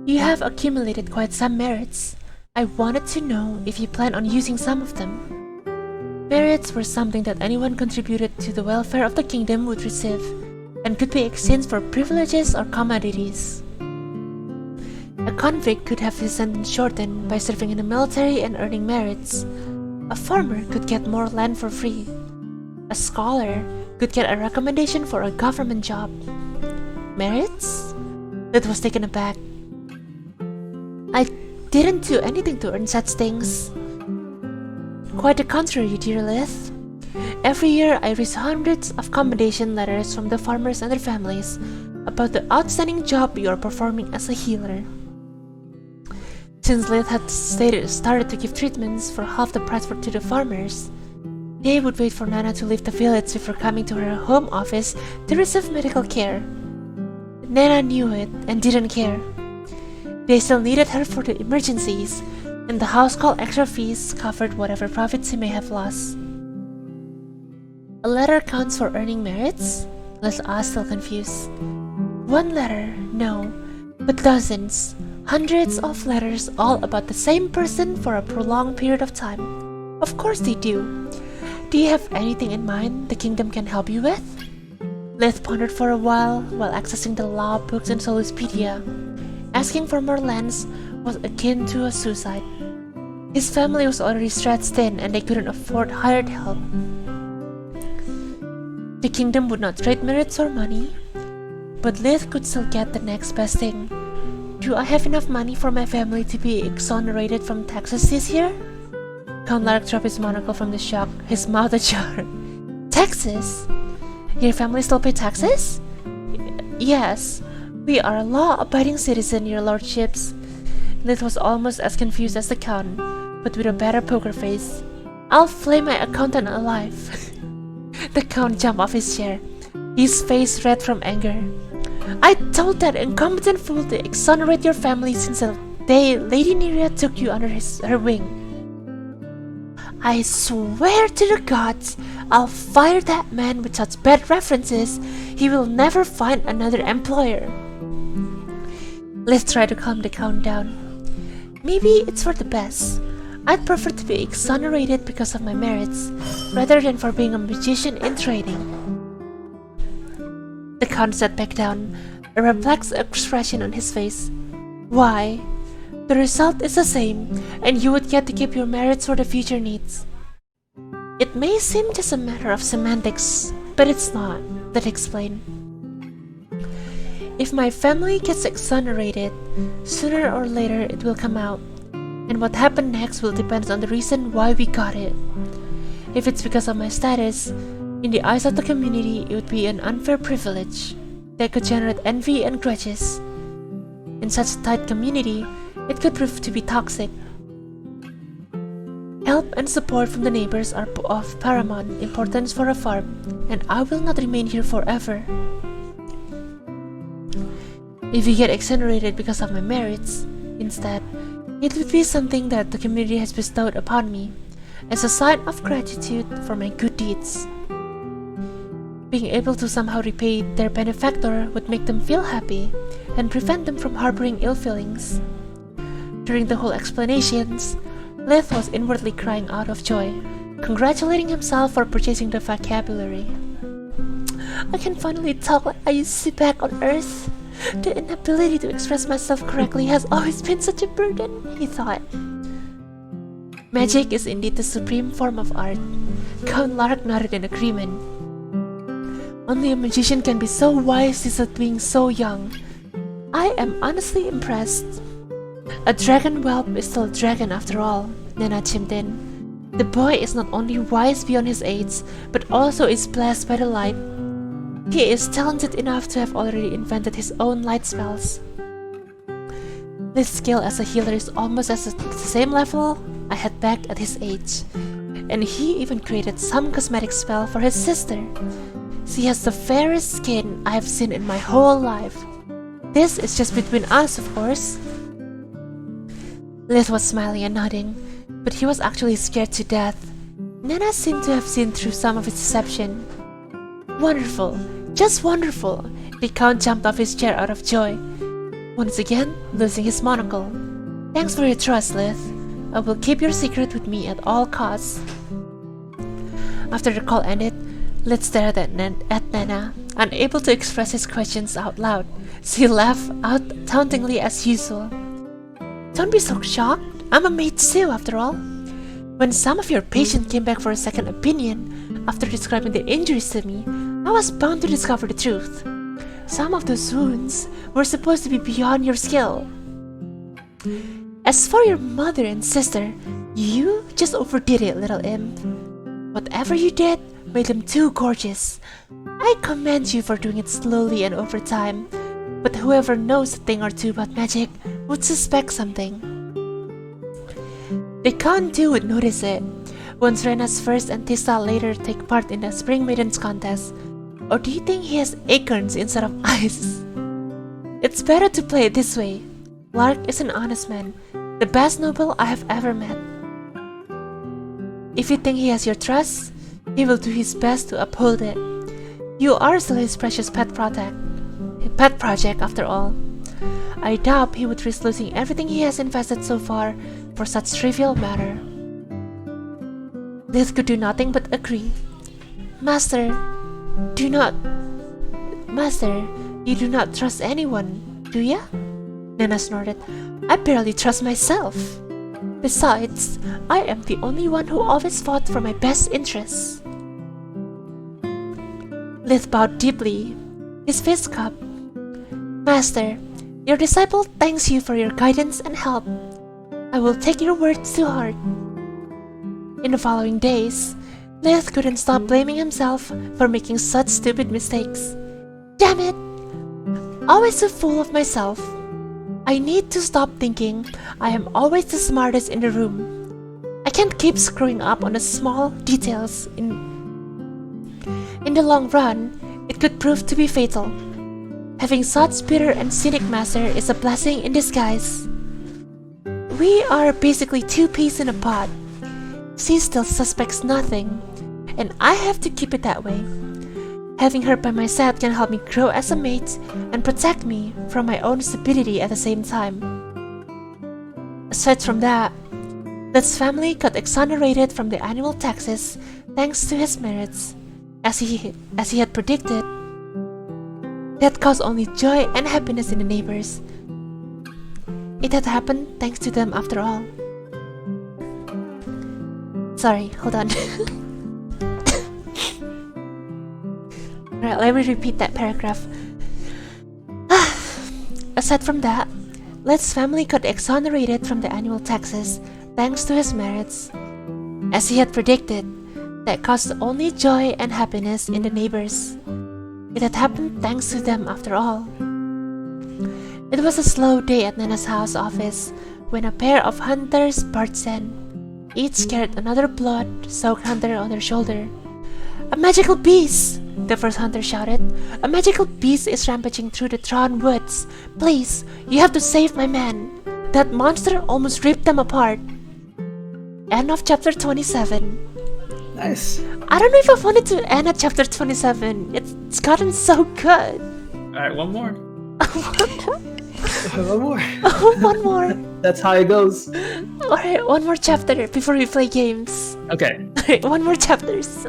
You have accumulated quite some merits. I wanted to know if you plan on using some of them. Merits were something that anyone contributed to the welfare of the kingdom would receive, and could be exchanged for privileges or commodities. A convict could have his sentence shortened by serving in the military and earning merits. A farmer could get more land for free. A scholar could get a recommendation for a government job. Merits? That was taken aback. I didn't do anything to earn such things. Quite the contrary, dear Lith. Every year I receive hundreds of commendation letters from the farmers and their families about the outstanding job you are performing as a healer. Since Lith had started to give treatments for half the price to the farmers, they would wait for Nana to leave the village before coming to her home office to receive medical care. Nana knew it and didn't care. They still needed her for the emergencies, and the house call extra fees covered whatever profits he may have lost. A letter counts for earning merits? Lith asked, still confused. One letter, no, but dozens, hundreds of letters all about the same person for a prolonged period of time. Of course they do. Do you have anything in mind the kingdom can help you with? Lith pondered for a while accessing the law books in Soluspedia. Asking for more lands was akin to a suicide. His family was already stretched thin and they couldn't afford hired help. The kingdom would not trade merits or money, but Lith could still get the next best thing. Do I have enough money for my family to be exonerated from taxes this year? Count Lark dropped his monocle from the shock, his mouth ajar. Taxes? Your family still pay taxes? Yes, we are a law-abiding citizen, your lordships. Lith was almost as confused as the Count, but with a better poker face. I'll flay my accountant alive. The Count jumped off his chair, his face red from anger. I told that incompetent fool to exonerate your family since the day Lady Nerea took you under her wing. I swear to the gods, I'll fire that man with such bad references, he will never find another employer. Let's try to calm the Count down. Maybe it's for the best. I'd prefer to be exonerated because of my merits, rather than for being a magician in training. The Count sat back down, a perplexed expression on his face. Why? The result is the same, and you would get to keep your merits for the future needs. It may seem just a matter of semantics, but it's not, Lith explained. If my family gets exonerated, sooner or later it will come out, and what happened next will depend on the reason why we got it. If it's because of my status, in the eyes of the community it would be an unfair privilege that could generate envy and grudges. In such a tight community, it could prove to be toxic. Help and support from the neighbors are of paramount importance for a farm, and I will not remain here forever. If you get exonerated because of my merits, instead, it would be something that the community has bestowed upon me, as a sign of gratitude for my good deeds. Being able to somehow repay their benefactor would make them feel happy, and prevent them from harboring ill feelings. During the whole explanations, Lith was inwardly crying out of joy, congratulating himself for purchasing the vocabulary. I can finally talk like I used to back on Earth. The inability to express myself correctly has always been such a burden, he thought. Magic is indeed the supreme form of art. Count Lark nodded in agreement. Only a magician can be so wise despite being so young. I am honestly impressed. A dragon whelp is still a dragon after all, Nana chimed in. The boy is not only wise beyond his age, but also is blessed by the light. He is talented enough to have already invented his own light spells. This skill as a healer is almost at the same level I had back at his age, and he even created some cosmetic spell for his sister. She has the fairest skin I have seen in my whole life. This is just between us, of course. Lith was smiling and nodding, but he was actually scared to death. Nana seemed to have seen through some of his deception. Wonderful, just wonderful! The Count jumped off his chair out of joy, once again losing his monocle. Thanks for your trust, Lith. I will keep your secret with me at all costs. After the call ended, Lith stared at Nana, unable to express his questions out loud. She laughed out tauntingly as usual. Don't be so shocked. I'm a maid too, after all. When some of your patients came back for a second opinion after describing their injuries to me, I was bound to discover the truth. Some of those wounds were supposed to be beyond your skill. As for your mother and sister, You just overdid it, little imp. Whatever you did made them too gorgeous. I commend you for doing it slowly and over time, but whoever knows a thing or two about magic would suspect something. The Khan too would notice it. Once Rena's first and Tista later take part in the Spring Maidens contest. Or do you think he has acorns instead of eyes? It's better to play it this way. Lark is an honest man, the best noble I have ever met. If you think he has your trust, he will do his best to uphold it. You are still his precious pet project after all. I doubt he would risk losing everything he has invested so far for such trivial matter. Liz could do nothing but agree. Master, you do not trust anyone, do ya? Nana snorted. I barely trust myself. Besides, I am the only one who always fought for my best interests. Lith bowed deeply, his fist cupped. Master, your disciple thanks you for your guidance and help. I will take your words to heart. In the following days, Lith couldn't stop blaming himself for making such stupid mistakes. Damn it! Always so full of myself. I need to stop thinking I am always the smartest in the room. I can't keep screwing up on the small details. In the long run, it could prove to be fatal. Having such bitter and cynic master is a blessing in disguise. We are basically two peas in a pod. She still suspects nothing, and I have to keep it that way. Having her by my side can help me grow as a mate and protect me from my own stupidity at the same time. Aside from that, Let's family got exonerated from the annual taxes thanks to his merits, as he had predicted. That caused only joy and happiness in the neighbors. It had happened thanks to them after all. Sorry, hold on. Alright, let me repeat that paragraph. Aside from that, Let's family got exonerated from the annual taxes thanks to his merits. As he had predicted, that caused only joy and happiness in the neighbors. It had happened thanks to them after all. It was a slow day at Nana's house office when a pair of hunters barged in. Each carried another blood-soaked hunter on their shoulder. "A magical beast!" the first hunter shouted. "A magical beast is rampaging through the Tron woods. Please, you have to save my men. That monster almost ripped them apart." End of chapter 27. Nice. I don't know if I wanted to end at chapter 27. It's gotten so good. Alright, one more. One more. Oh, one more. That's how it goes. Alright, one more chapter before we play games. Okay. Alright, one more chapters.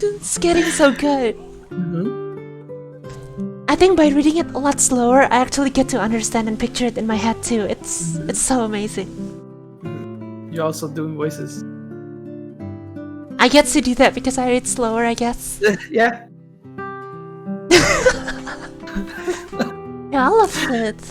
It's getting so good. I think by reading it a lot slower, I actually get to understand and picture it in my head too. It's so amazing. You're also doing voices. I get to do that because I read slower, I guess. Yeah. Yeah, I love it.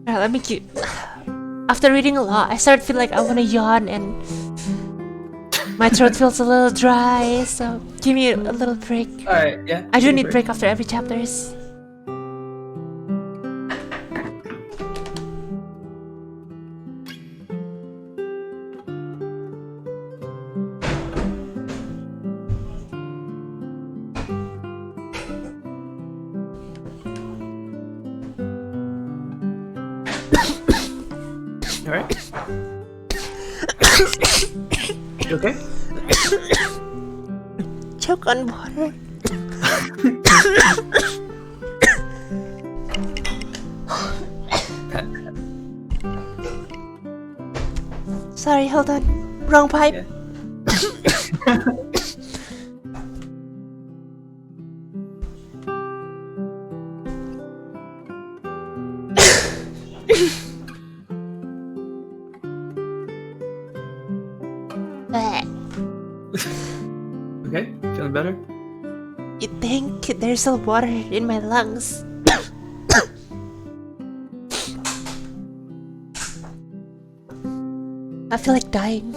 Alright, let me keep. After reading a lot, I start to feel like I want to yawn and my throat feels a little dry, so give me a little break. Alright, yeah. I do need break after every chapters. Alright. You okay? Choke on water. Sorry, hold on. Wrong pipe. Yeah. Bleh. Okay, feeling better? You think there's still water in my lungs? I feel like dying.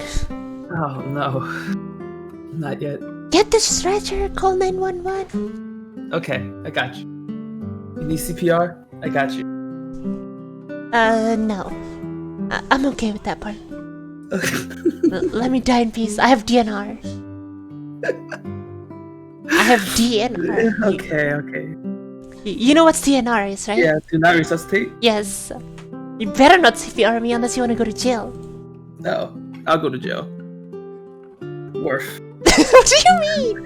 Oh no, not yet. Get the stretcher, call 911. Okay, I got you. You need CPR? I got you. No. I'm okay with that part. Let me die in peace. I have DNR. I have DNR. Okay. You know what DNR is, right? Yeah, do not resuscitate? Yes. You better not CPR me unless you want to go to jail. No, I'll go to jail. Worf. What do you mean?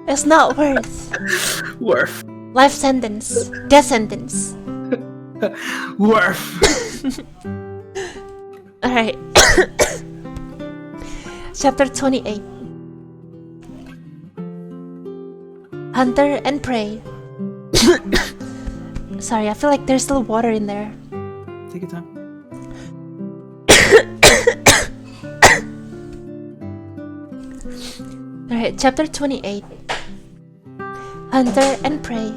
It's not worth. Worf. Life sentence. Death sentence. Worf. Alright. Chapter 28. Hunter and Prey. Sorry, I feel like there's still water in there. Take your time. Alright, chapter 28. Hunter and Prey.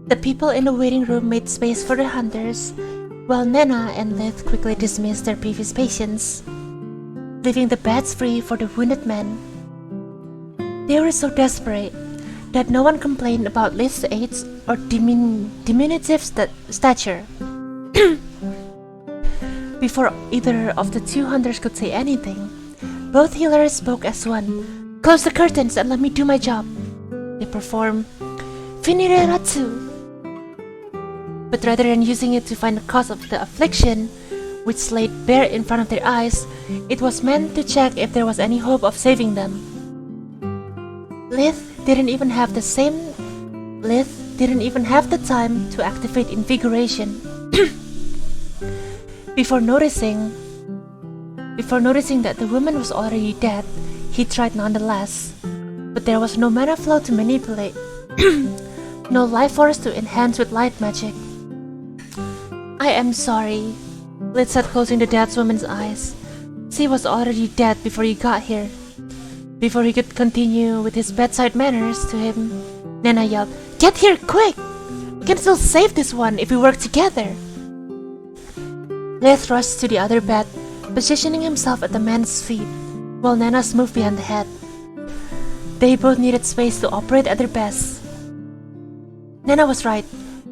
The people in the waiting room made space for the hunters, while Nena and Lith quickly dismissed their previous patients, leaving the beds free for the wounded men. They were so desperate that no one complained about Lith's age or diminutive stature. Before either of the two hunters could say anything, both healers spoke as one. Close the curtains and let me do my job. They perform Finire Ratsu. But rather than using it to find the cause of the affliction, which laid bare in front of their eyes, it was meant to check if there was any hope of saving them. Lith didn't even have the time to activate invigoration. Before noticing that the woman was already dead, he tried nonetheless. But there was no mana flow to manipulate, no life force to enhance with light magic. I am sorry, Lith said, closing the dead woman's eyes. She was already dead before you got here. Before he could continue with his bedside manners to him, Nena yelled, "Get here, quick! We can still save this one if we work together!" Lith rushed to the other bed, positioning himself at the man's feet, while Nena moved behind the head. They both needed space to operate at their best. Nena was right.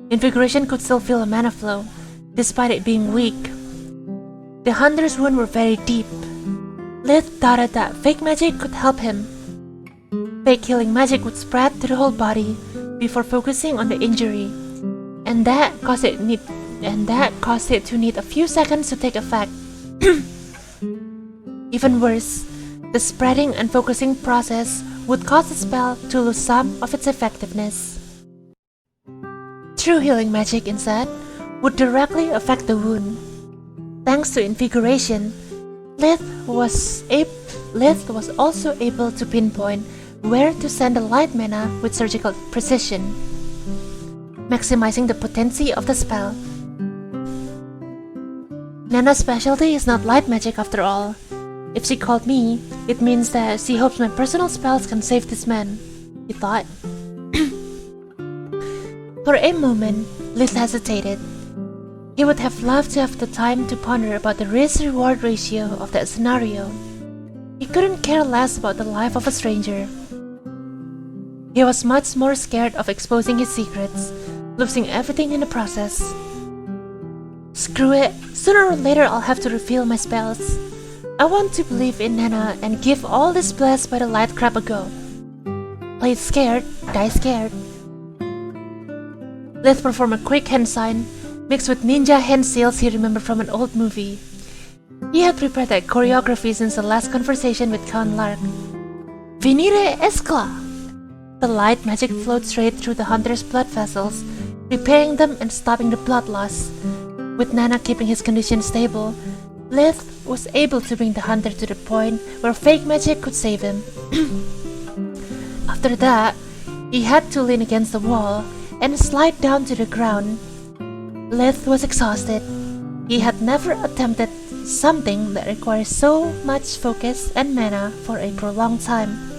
Invigoration could still feel a mana flow, despite it being weak. The hunter's wounds were very deep. Lith doubted that fake magic could help him. Fake healing magic would spread to the whole body before focusing on the injury, and that caused it to need a few seconds to take effect. Even worse, the spreading and focusing process would cause the spell to lose some of its effectiveness. True healing magic, instead, would directly affect the wound. Thanks to invigoration, Lith was also able to pinpoint where to send the light mana with surgical precision, maximizing the potency of the spell. Nena's specialty is not light magic after all. If she called me, it means that she hopes my personal spells can save this man, he thought. For a moment, Lith hesitated. He would have loved to have the time to ponder about the risk-reward ratio of that scenario. He couldn't care less about the life of a stranger. He was much more scared of exposing his secrets, losing everything in the process. Screw it, sooner or later I'll have to reveal my spells. I want to believe in Nena and give all this blessed by the light crap a go. Play scared, die scared. Let's perform a quick hand sign, mixed with ninja hand seals he remembered from an old movie. He had prepared that choreography since the last conversation with Count Lark. Venire Escla! The light magic flowed straight through the hunter's blood vessels, repairing them and stopping the blood loss. With Nana keeping his condition stable, Lith was able to bring the hunter to the point where fake magic could save him. After that, he had to lean against the wall and slide down to the ground. Lith was exhausted. He had never attempted something that requires so much focus and mana for a prolonged time.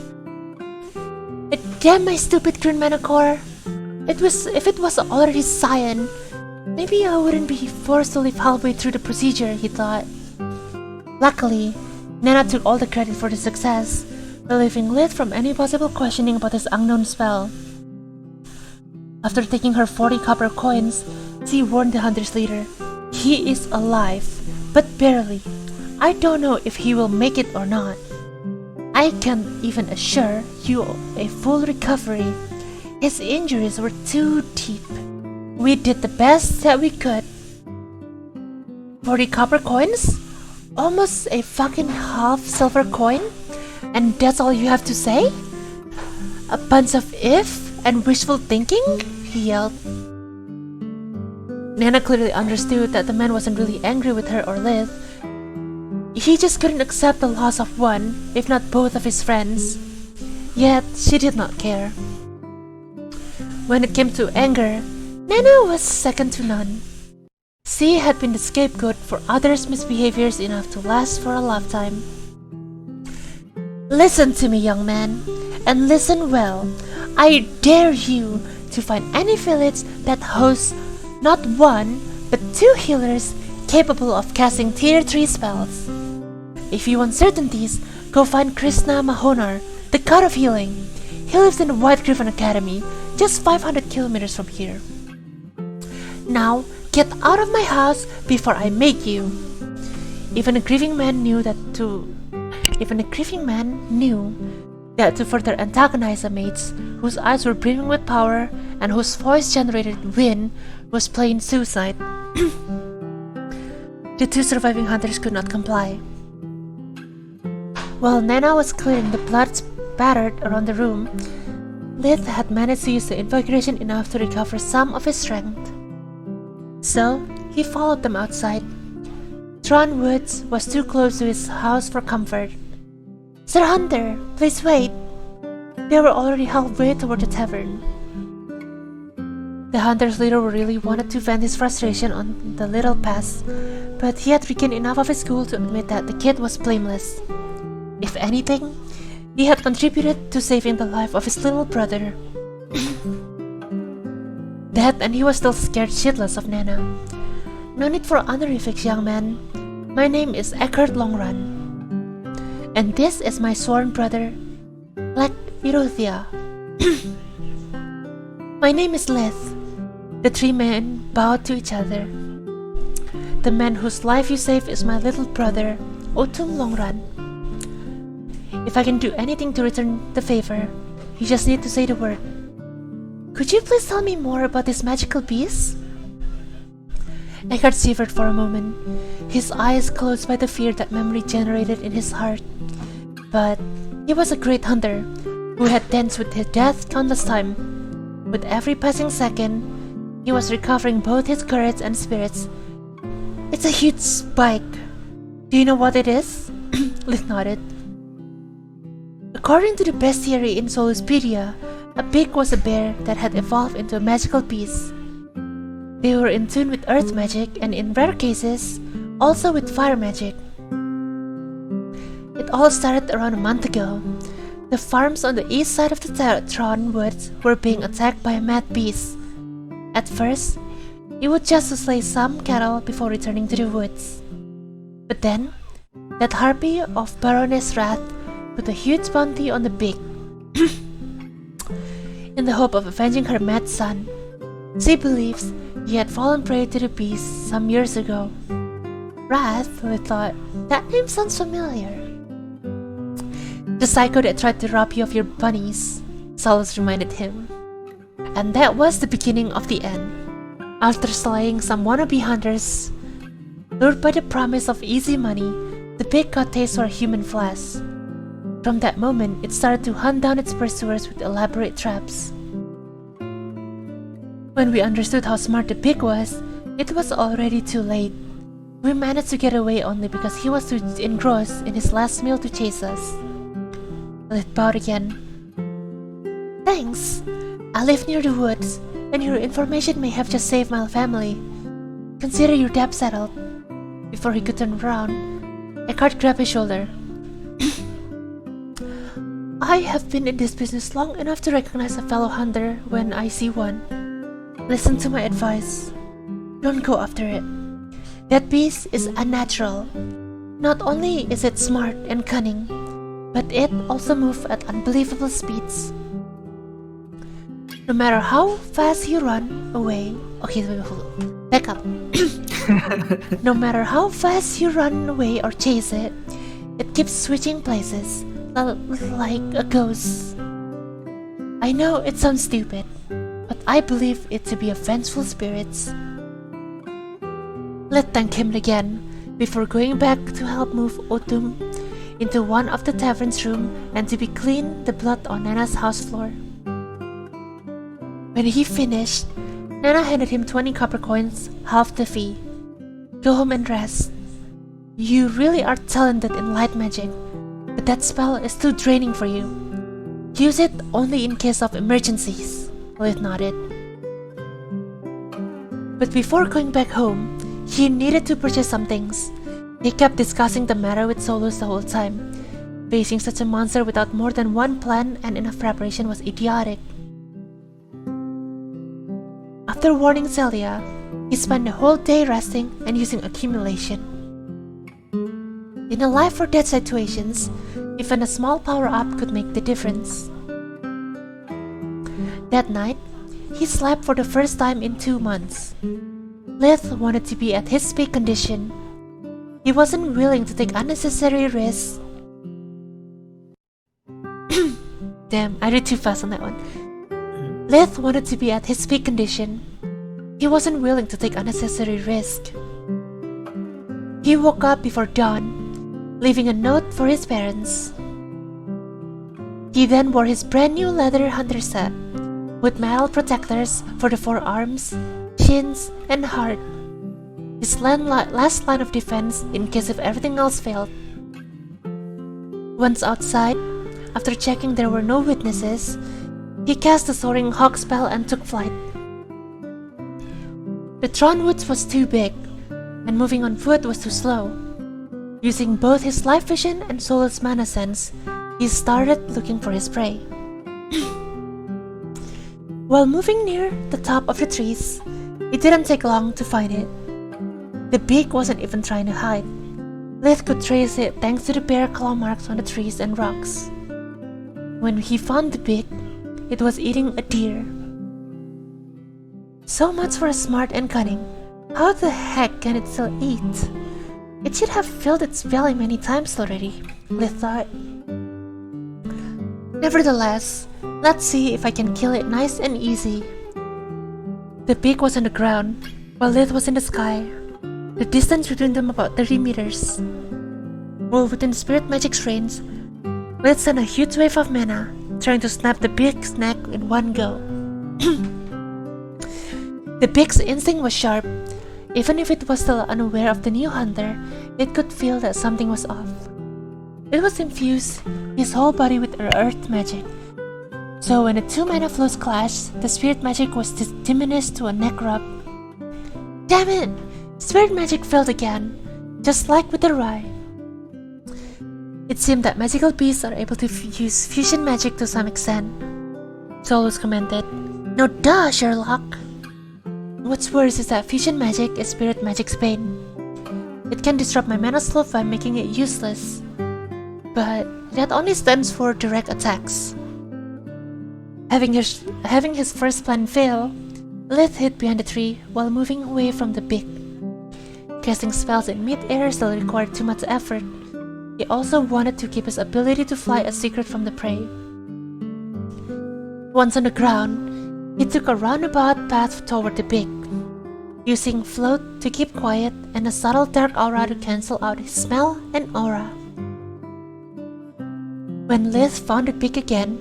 Damn my stupid green mana core! If it was already cyan, maybe I wouldn't be forced to leave halfway through the procedure, he thought. Luckily, Nana took all the credit for the success, relieving Lith from any possible questioning about his unknown spell. After taking her 40 copper coins, she warned the hunter's leader. He is alive, but barely. I don't know if he will make it or not. I can't even assure you a full recovery. His injuries were too deep. We did the best that we could. 40 copper coins? Almost a fucking half silver coin? And that's all you have to say? A bunch of if and wishful thinking? He yelled. Nana clearly understood that the man wasn't really angry with her or Lith. He just couldn't accept the loss of one, if not both of his friends. Yet, she did not care. When it came to anger, Nana was second to none. She had been the scapegoat for others' misbehaviors enough to last for a lifetime. Listen to me, young man, and listen well. I dare you to find any village that hosts not one, but 2 healers capable of casting tier 3 spells. If you want certainties, go find Krishna Mahonar, the god of healing. He lives in the White Griffin Academy, just 500 kilometers from here. Now, get out of my house before I make you. Even a grieving man knew that to further antagonize a mage whose eyes were brimming with power and whose voice generated wind was plain suicide. The 2 surviving hunters could not comply. While Nana was clearing the blood spattered around the room, Lith had managed to use the invigoration enough to recover some of his strength. So, he followed them outside. Tron Woods was too close to his house for comfort. Sir Hunter, please wait. They were already halfway toward the tavern. The hunter's leader really wanted to vent his frustration on the little pest, but he had regained enough of his cool to admit that the kid was blameless. If anything, he had contributed to saving the life of his little brother. That, and he was still scared shitless of Nana. No need for honorifics, young man. My name is Eckhart Longrun. And this is my sworn brother, Black Viruthia. My name is Lith. The 3 men bowed to each other. The man whose life you saved is my little brother, Otum Longrun. If I can do anything to return the favor, you just need to say the word. Could you please tell me more about this magical beast? Eckhart shivered for a moment, his eyes closed by the fear that memory generated in his heart. But he was a great hunter, who had danced with his death countless times. With every passing second, he was recovering both his courage and spirits. It's a huge spike. Do you know what it is? Lith nodded. According to the bestiary in Soluspedia, a pig was a bear that had evolved into a magical beast. They were in tune with earth magic and in rare cases, also with fire magic. It all started around a month ago. The farms on the east side of the Tron Woods were being attacked by a mad beast. At first, he would just slay some cattle before returning to the woods. But then, that harpy of Baroness Wrath put a huge bounty on the pig. In the hope of avenging her mad son. She believes he had fallen prey to the beast some years ago. Wrath, we thought, that name sounds familiar. The psycho that tried to rob you of your bunnies, Solus reminded him. And that was the beginning of the end. After slaying some wannabe hunters, lured by the promise of easy money, the pig got taste for human flesh. From that moment, it started to hunt down its pursuers with elaborate traps. When we understood how smart the pig was, it was already too late. We managed to get away only because he was too engrossed in his last meal to chase us. Lith bowed again. Thanks. I live near the woods, and your information may have just saved my family. consider your debt settled. Before he could turn around, Eckhart grabbed his shoulder. I have been in this business long enough to recognize a fellow hunter when I see one. Listen to my advice. Don't go after it. That beast is unnatural. Not only is it smart and cunning, but it also moves at unbelievable speeds. No matter how fast you run away... Okay, wait, hold on. Back up. No matter how fast you run away or chase it, it keeps switching places, like a ghost. I know it sounds stupid, but I believe it to be a vengeful spirit. Let's thank him again, before going back to help move Autumn into one of the tavern's room and to be clean the blood on Nana's house floor. When he finished, Nana handed him 20 copper coins, half the fee. Go home and rest. You really are talented in light magic, but that spell is too draining for you. Use it only in case of emergencies, Lilith nodded. But before going back home, he needed to purchase some things. He kept discussing the matter with Solus the whole time. Facing such a monster without more than one plan and enough preparation was idiotic. After warning Celia, he spent the whole day resting and using accumulation. In a life or death situations, even a small power-up could make the difference. That night, he slept for the first time in 2 months. Lilith wanted to be at his peak condition. He wasn't willing to take unnecessary risks. Damn, I read too fast on that one. Lilith wanted to be at his peak condition. He wasn't willing to take unnecessary risk. He woke up before dawn, leaving a note for his parents. He then wore his brand new leather hunter set, with metal protectors for the forearms, shins, and heart. His last line of defense in case if everything else failed. Once outside, after checking there were no witnesses, he cast the soaring hawk spell and took flight. The Tron Woods was too big, and moving on foot was too slow. Using both his life vision and Solus mana sense, he started looking for his prey. While moving near the top of the trees, it didn't take long to find it. The beak wasn't even trying to hide. Lilith could trace it thanks to the bare claw marks on the trees and rocks. When he found the beak, it was eating a deer. So much for a smart and cunning. How the heck can it still eat? It should have filled its belly many times already, Lilith thought. Nevertheless, let's see if I can kill it nice and easy. The beak was on the ground, while Lilith was in the sky. The distance between them about 30 meters. While within spirit magic's range, Lilith sent a huge wave of mana, trying to snap the beak's neck in one go. The beak's instinct was sharp. Even if it was still unaware of the new hunter, it could feel that something was off. It was infused his whole body with earth magic. So when the 2 mana flows clashed, the spirit magic was diminished to a neck rub. Damn it! Spirit magic failed again, just like with the rye. It seemed that magical beasts are able to use fusion magic to some extent. Solus commented, "No duh, Sherlock!" What's worse is that fusion magic is spirit magic's bane. It can disrupt my mana slope by making it useless. But that only stands for direct attacks. Having his first plan fail, Lilith hid behind the tree while moving away from the beak. Casting spells in mid-air still required too much effort. He also wanted to keep his ability to fly a secret from the prey. Once on the ground, he took a roundabout path toward the beak, using float to keep quiet and a subtle dark aura to cancel out his smell and aura. When Lilith found the beak again,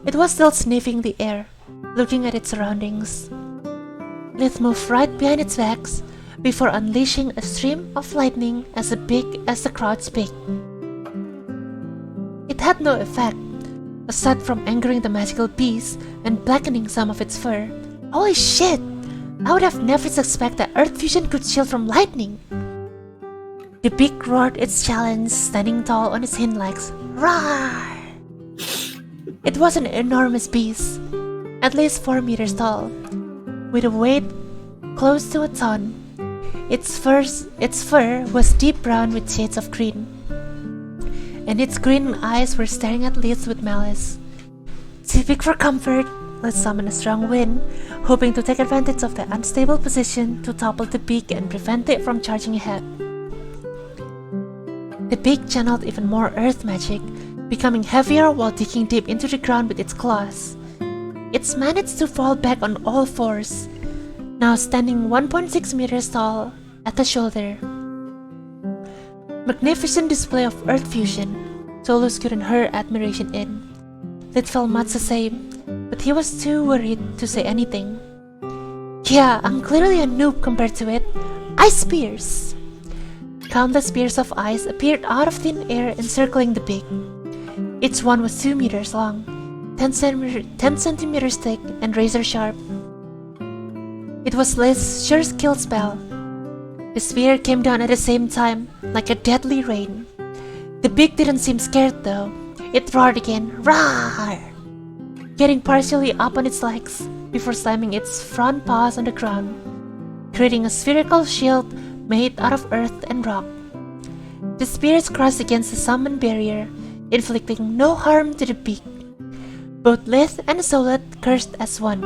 it was still sniffing the air, looking at its surroundings. Lilith moved right behind its backs before unleashing a stream of lightning as big as the crowd's beak. It had no effect, aside from angering the magical beast and blackening some of its fur. Holy shit! I would have never suspected that Earth fusion could shield from lightning. The beak roared its challenge, standing tall on its hind legs. Roar! It was an enormous beast, at least 4 meters tall, with a weight close to a ton. Its fur was deep brown with shades of green, and its green eyes were staring at Liz with malice. Too big for comfort, Liz summoned a strong wind, hoping to take advantage of the unstable position to topple the beak and prevent it from charging ahead. The beak channeled even more earth magic, becoming heavier while digging deep into the ground with its claws. It managed to fall back on all fours, now standing 1.6 meters tall at the shoulder. Magnificent display of earth fusion, Solus couldn't her admiration in. Lit felt much the same, but he was too worried to say anything. Yeah, I'm clearly a noob compared to it. Ice spears! Countless spears of ice appeared out of thin air encircling the beak. Each one was 2 meters long, 10 centimeters thick and razor sharp. It was Liz's sure skill spell. The spear came down at the same time, like a deadly rain. The beak didn't seem scared though. It roared again, roar! Getting partially up on its legs before slamming its front paws on the ground, creating a spherical shield made out of earth and rock. The spears crashed against the summon barrier, inflicting no harm to the beak. Both Lith and Solet cursed as one.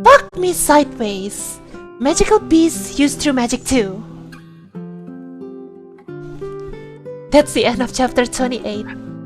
Fuck me sideways! Magical beasts use true magic too! That's the end of chapter 28.